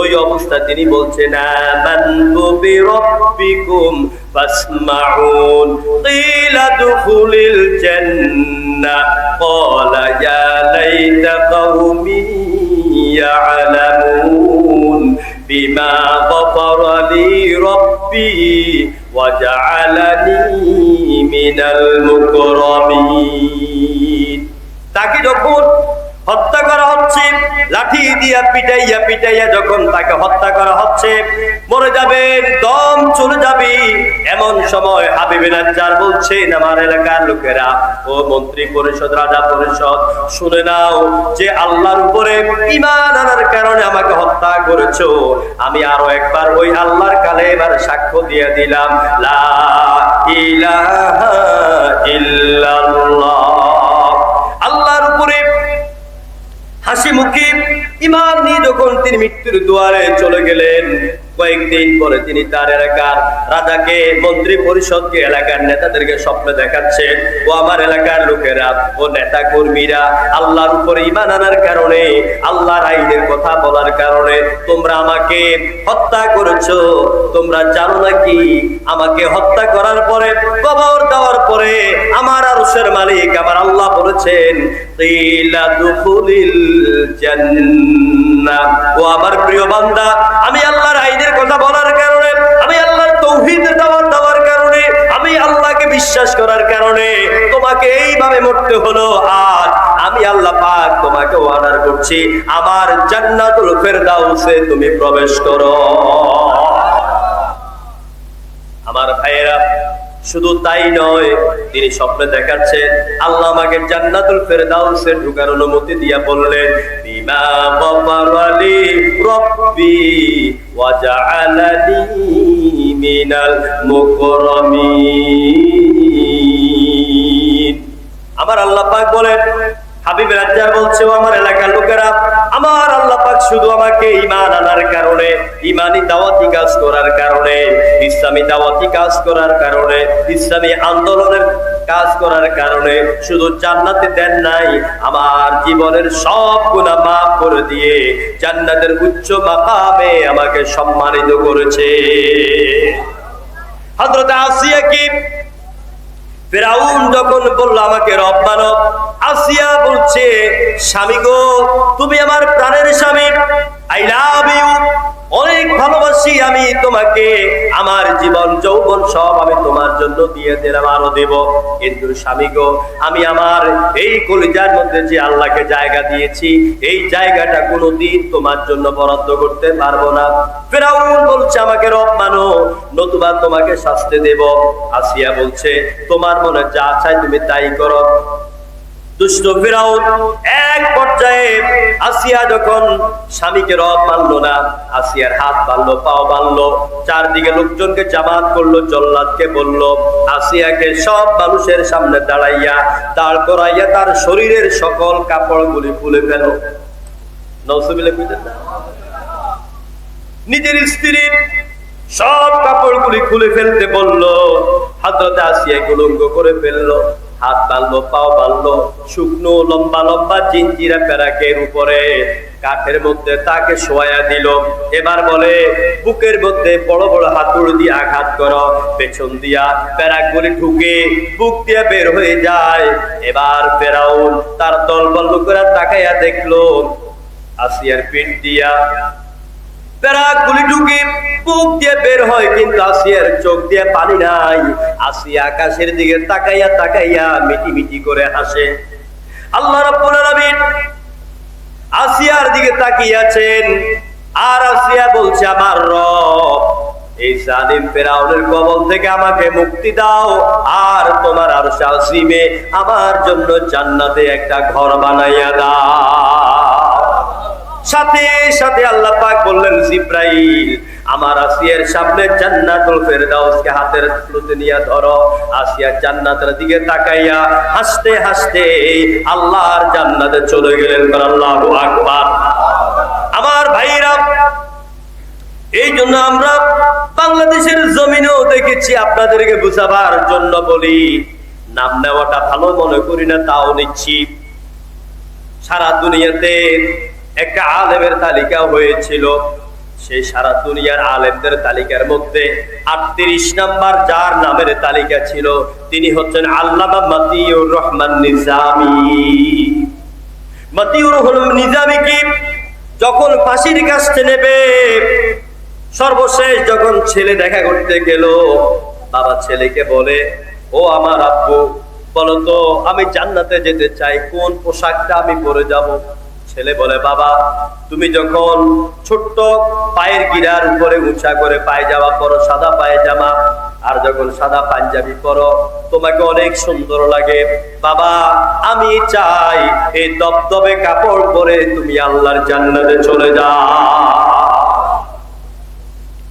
ওই অবস্থা তিনি বলছেন আমানতু বিরাব্বিকুম ফাসমাউন কিলা দুখুলিল জান্নাহ ক্বালা ইয়া লাইতা কওমি ইয়ালামুন বিমা গফারা লি রাব্বি ওয়া জাআলানি মিনাল মুকরামিন। তাকে যখন হত্যা করা হচ্ছে, লাঠি দিয়া পিটাইয়া পিটাইয়া যখন তাকে হত্যা করা হচ্ছে, মরে যাবেন, দম চলে যাবে, এমন সময় হাবিবে নাজ্জার বলছেন আমার এলাকার লোকেরা, ও মন্ত্রী পরিষদ, রাজা পরিষদ, শুনে নাও যে আল্লাহর উপরে ঈমান আনার কারণে আমাকে হত্যা করেছো, আমি আরো একবার ওই আল্লাহর কালেমার সাক্ষ্য দিয়ে দিলাম লা ইলাহা ইল্লাল্লাহ। আল্লাহর উপরে হাসি মুখে ঈমান নিয়ে যখন তিনি মৃত্যুর দুয়ারে চলে গেলেন, কয়েকদিন পরে তিনি তার এলাকার রাজাকে, মন্ত্রী পরিষদকে, এলাকার নেতাদেরকে স্বপ্নে দেখাচ্ছেন, ও আমার এলাকার লোকেরা, ও নেতা কর্মীরা, আল্লাহর উপরে ঈমান আনার কারণে, আল্লাহর আইনের কথা বলার কারণে তোমরা আমাকে হত্যা করেছো। তোমরা জানো নাকি আমাকে হত্যা করার পরে, কবর দেওয়ার পরে আমার আরশের মালিক আমার আল্লাহ বলেছেন কিলা দুখুলিল জান্নাহ। ও আমার প্রিয় বান্দা, আমি আল্লাহর আইনের কথা বলার কারণে, আমি আল্লাহর তাওহীদের দাওয়াত দেওয়ার কারণে, আমি আল্লাহকে বিশ্বাস করার কারণে তোমাকে এইভাবে মরতে হলো। আর আমি আল্লাহ পাক তোমাকে অর্ডার করছি আমার জান্নাতুল ফেরদাউসে তুমি প্রবেশ করো। আমার ভাইয়েরা, শুধু তাই নয়, তিনি স্বপ্নে দেখাচ্ছেন আল্লাহ আমাকে জান্নাতুল ফেরদাউসে ঢোকার অনুমতি দিয়া বললেন বিমা গফারা লি রাব্বি ওয়া জাআলানি মিনাল মুকরামিন। আমার আল্লাহ পাক বলেন, হাবিব নাজ্জার বলছে, ও আমার এলাকার লোকেরা, আমার আল্লাহ পাক শুধু আমাকে ঈমান আনার কারণে, ঈমানি দাওয়াতি কাজ করার কারণে, ইসলামী দাওয়াতি কাজ করার কারণে, ইসলামী আন্দোলনের কাজ করার কারণে শুধু জান্নাতে দেন নাই, আমার জীবনের সব গুনাহ মাফ করে দিয়ে জান্নাতের উচ্চ মাকামে আমাকে সম্মানিত করেছে। হযরত আসিয়া কি ফিরাউন যখন বলল আমাকে রব মানো, আসিয়া বলছে স্বামী গো, তুমি আমার প্রাণের স্বামী, আই লাভ ইউ, অনেক ভালোবাসি আমি তোমাকে, আমার জীবন যৌবন সব আমি তোমার জন্য দিয়ে দিলাম, আরো দেব, কিন্তু স্বামী গো, আমি আমার এই কলিজার মধ্যে যে আল্লাহকে জায়গা দিয়েছি, এই জায়গাটা কোনোদিন তোমার জন্য বরাদ্দ করতে পারবো না। ফিরাউন বলছে আমাকে রব মানো, নতুবা তোমাকে শাস্তি দেব। আসিয়া বলছে তোমার মনে যা চাই তুমি তাই করো। দুষ্ট ফিরাউন এক পর্যায়ে আসিয়া যখন স্বামীকে রথ মানলো না, আসিয়ার হাত বাঁধলো, পাও বাঁধলো, চারদিকে লোকজনকে জামাত করলো, জল্লাদকে বলল আসিয়াকে সব মানুষের সামনে দাঁড় করাইয়া তার শরীরের সকল কাপড়গুলি খুলে ফেল। নওসুবিল্লাহ কইতেন না, নিজের স্ত্রীর সব কাপড়গুলি খুলে ফেলতে বলল। হযরত আসিয়া উলঙ্গ করে ফেললো, হাত বাঁধলো, পাও বাঁধলো, শুকনো লম্বা লম্বা জিঞ্জিরা প্যারাকের উপরে কাঠের মধ্যে তাকে শোয়া দিল। এবার বলে বুকের মধ্যে বড় বড় হাতুড়ি দিয়ে আঘাত করো, পেছন দিয়া প্যারাকগুলি ঢুকে বুক দিয়ে বের হয়ে যায়। এবার ফেরাউন তার দলবল লোকেরা তাকাইয়া দেখলো আসিয়ার পিঠ দিয়া প্যারাকগুলি ঢুকে বুক দিয়ে বের হয়, কিন্তু আসিয়ার চোখ দিয়ে পানি নাই। আসিয়া আকাশের দিকে তাকাইয়া তাকাইয়া মিটি মিটি করে হাসে। আল্লাহ রাব্বুল আলামিন আসিয়ার দিকে তাকিয়ে আছেন, আর আসিয়া বলছে আমার রব, এই জালিম ফেরাউনের কবল থেকে আমাকে মুক্তি দাও, আর তোমার আরশে আজিমে আমার জন্য জান্নাতে একটা ঘর বানাইয়া দাও। সাথে সাথে আল্লাহ পাক বললেন জিব্রাইল আমার আসিয়ার সামনে জান্নাতুল ফেরদাউসকে হাতের তালুতে নিয়ে ধরো। আসিয়া জান্নাতের দিকে তাকাইয়া হাসতে হাসতে আল্লাহর জান্নাতে চলে গেলেন। আল্লাহু আকবার। আমার ভাইরা, এই জন্য আমরা বাংলাদেশের জমিনেও দেখেছি, আপনাদেরকে বুঝাবার জন্য বলি, নাম নেওয়াটা ভালো মনে করি না, তাও নিচ্ছি। সারা দুনিয়াতে একটা আলেমের তালিকা হয়েছিল, সেই সারা দুনিয়ার আলেমদের তালিকার মধ্যে 38 নাম্বার যার নামের তালিকা ছিল তিনি হচ্ছেন আল্লামা মতিউর রহমান নিজামী। মতিউর রহমান নিজামী কি যখন ফাঁসির কাছে নেবে, সর্বশেষ যখন ছেলে দেখা করতে গেল, বাবা ছেলেকে বলে ও আমার আব্বু বলো তো আমি জান্নাতে যেতে চাই, কোন পোশাকটা আমি পরে যাব? ছেলে বলে বাবা তুমি যখন ছোট্ট পায়ের গিরার উপরে উঁচা করে পায়জামা পরো, সাদা পায়জামা, আর যখন সাদা পাঞ্জাবি পরো তোমাকে অনেক সুন্দর লাগে। বাবা আমি চাই এই দবদবে কাপড় পরে তুমি আল্লাহর জান্নাতে চলে যাও।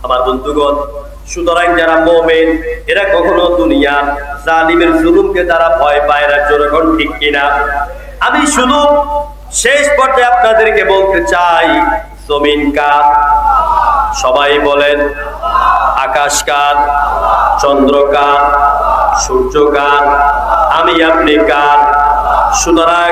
আমার বন্ধুগণ, সুতরাং যারা মুমিন এরা কখনো দুনিয়ার জালিমের জুলুমকে তারা ভয় পায় না। যখন ঠিক কিনা? আমি শুধু শেষ পর্যায়ে আপনাদেরকে বলতে চাই, জমিন কার? সবাই বলেন। আকাশ কার? চন্দ্র কার? সূর্য কার? আমি আপনি কার? সুতরাং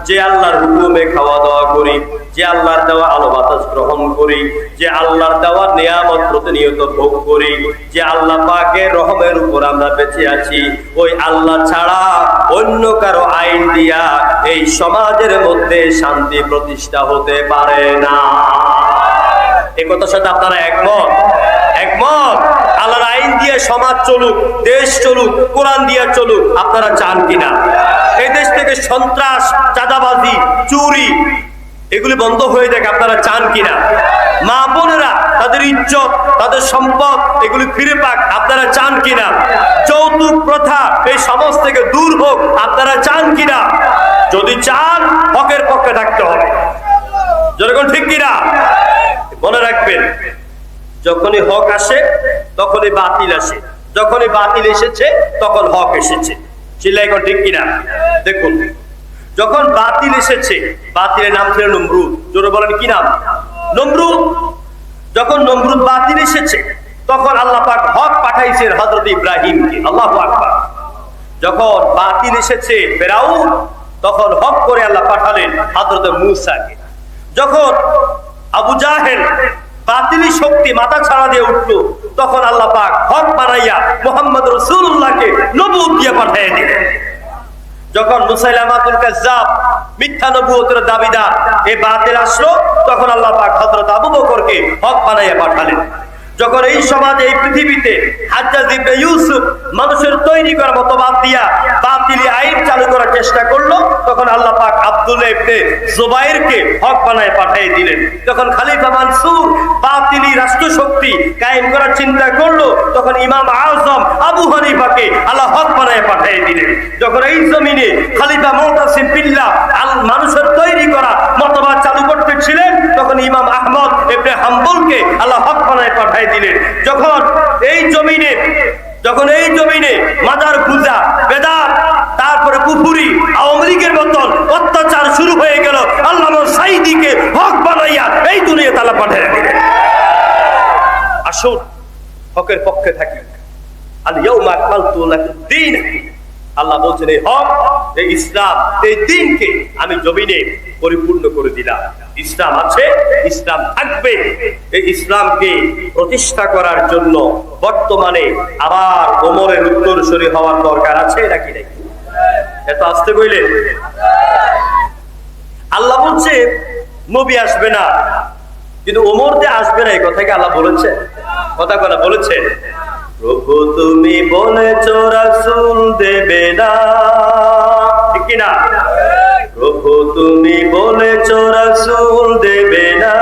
যে আল্লাহর হুকুমে খাওয়া দাওয়া করি, যে আল্লাহর দেওয়া আলো বাতাস গ্রহণ করি, যে আল্লাহর দেওয়া নিয়ামত প্রতিনিয়ত ভোগ করি, যে আল্লাহ পাকের রহমের উপর আমরা বেঁচে আছি, ওই আল্লাহ ছাড়া অন্য কারো আইন দিয়া এই সমাজের মধ্যে শান্তি প্রতিষ্ঠা হতে পারে না। এই কথার সাথে আপনারা একমত? একমত? আল্লাহর আইন দিয়ে সমাজ চলুক, দেশ চলুক, কোরআন দিয়ে চলুক, আপনারা চান কিনা? এই দেশ থেকে সন্ত্রাস, চাঁদাবাজি, চুরি এগুলি বন্ধ হয়ে যাক, আপনারা চান কিনা? মা বোনেরা তাদের ইজ্জত, তাদের সম্পদ এগুলি ফিরে পাক, আপনারা চান কিনা? যৌতুক প্রথা এই সমাজ থেকে দূর হোক, আপনারা চান কিনা? যদি চান হকের পক্ষে থাকতে হবে। যখন ঠিক কিনা? মনে রাখবেন, যখনই হক আসে তখনই বাতিল আসে, যখনই বাতিল এসেছে তখন হক এসেছে। চিল্লাই এখন ঠিক কিনা? দেখুন, যখন বাতিল এসেছে, বাতিলের নাম ছিল নমরুদ। জোরে বলেন কি নাম? নমরুদ। যখন নমরুদ বাতিল এসেছে তখন আল্লাহ পাক হক পাঠাইছেন হযরত ইব্রাহিমকে। আল্লাহু আকবার। যখন বাতিল এসেছে ফেরাউন, তখন হক করে আল্লাহ পাঠালেন হযরত মূসাকে। যখন আবু জাহেল বাতিলি শক্তি মাথা ছাড়া দিয়ে উঠলো, তখন আল্লাহ পাক হক বানাইয়া মুহাম্মদ রাসূলুল্লাহকে নবুয়ত দিয়ে পাঠিয়ে দিলেন। যখন মুসাইলামাতুল কাজ্জাব মিথ্যা নবুয়তের দাবিদার এই বাতিল আসলো, তখন আল্লাহ পাক হযরত আবু বকরকে হক বানাইয়া পাঠালেন। যখন এই সমাজে, এই পৃথিবীতে হাজ্জাজ ইবনে ইউসুফ মানুষের তৈরি করা মতবাদ দিয়া বাতিলি আইন চালু করার চেষ্টা করলো, তখন আল্লাহ পাক আব্দুল্লাহ ইবনে জুবাইরকে হক বানায় পাঠিয়ে দিলেন। যখন খলিফা মানসুর বাতিলি রাষ্ট্র শক্তি কায়েম করার চিন্তা করলো, তখন ইমাম আযম আবু হানিফাকে আল্লাহ হক বানায় পাঠিয়ে দিলেন। যখন এই জমিনে খলিফা মুতাসিম বিল্লাহ মানুষের তৈরি করা মতবাদ চালু করতেছিলেন, তখন ইমাম আহমদ ইবনে হাম্বলকে আল্লাহ হক বানায় পাঠিয়ে দিলেন। যখন এই জমিনে মাজার পূজা, বেদাত, তারপরে কুফরি, আওয়ামী লীগের মতন অত্যাচার শুরু হয়ে গেল, আল্লামা সাঈদীকে হক বানাইয়া এই দুনিয়াতে আল্লাহ পাঠিয়ে দিলেন। আসুন হকের পক্ষে থাকি। আল ইয়াউমা আকমালতু লাকুম দীনাকুম, আল্লাহ বলছেন এই হক, এই ইসলাম, এই দ্বীনকে আমি জমিনে পরিপূর্ণ করে দিলাম। ইসলাম আছে, ইসলাম থাকবে। এই ইসলামকে প্রতিষ্ঠা করার জন্য বর্তমানে আবার ওমরের উত্তরসূরি হওয়ার দরকার আছে নাকি নাই? এত আসতে কইলে আল্লাহ বলছে নবী আসবে না, কিন্তু ওমর যে আসবে না এই কথাকে আল্লাহ বলেছে, কথা বলেছে। প্রভু তুমি বলেছ রাসূল দেবে না, ঠিক কি না? প্রভু তুমি বলেছ রাসূল দেবে না,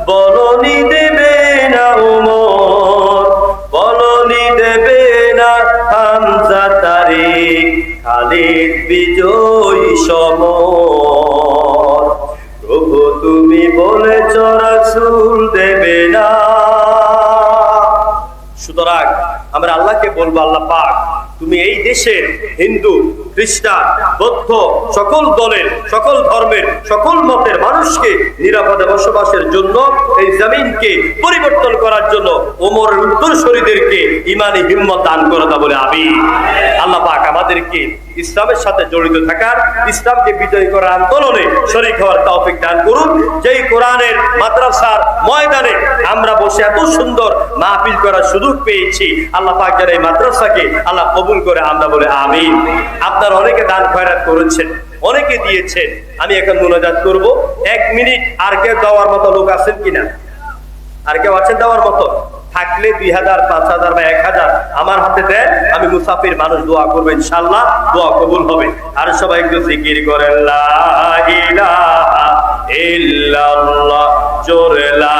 বলনি দেবে না ওমর, বলনি দেবে না হামজা, তারিক, খালিদ, বিজয়ী সমর। প্রভু তুমি বলেছ রাসূল দেবে না। সুতরাং আমরা আল্লাহকে বলবো, আল্লাহ পাক তুমি এই দেশের হিন্দু, খ্রিস্টান, বৌদ্ধ সকল দলের, সকল ধর্মের, সকল মতের মানুষকে নিরাপদে বসবাসের জন্য, এই জমিনকে পরিবর্তন করার জন্য ওমরের উত্তরসূরিদেরকে ঈমানি হিম্মত দান করে দাও বলে আমিন। আল্লাহ পাক আমাদেরকে ইসলামের সাথে জড়িত থাকার, ইসলামকে বিজয়ী করার আন্দোলনে শরীক হওয়ার তৌফিক দান করুন। যেই কোরআনের মাদ্রাসার ময়দানে আমরা বসে এত সুন্দর মাহফিল করার সুযোগ পেয়েছি, আল্লাহ পাক যেন এই মাদ্রাসাকে আল্লাহ কবুল করে আমরা বলে আমিন। আপনারা অনেকে দান খয়রাত করেছেন, অনেকে দিয়েছেন। আমি এখন মুনাজাত করব 1 মিনিট। আর কেউ দেওয়ার মতো লোক আছেন কিনা? আর কেউ আছেন দেওয়ার মতো? থাকলে 2000, 5000 বা 1000 আমার হাতে দেন, আমি মুসাফির মানুষ, দোয়া করবো, ইনশাআল্লাহ দোয়া কবুল হবে। আর সবাই একটু জিকির করেন লা ইলাহা ইল্লাল্লাহ, জোরে লা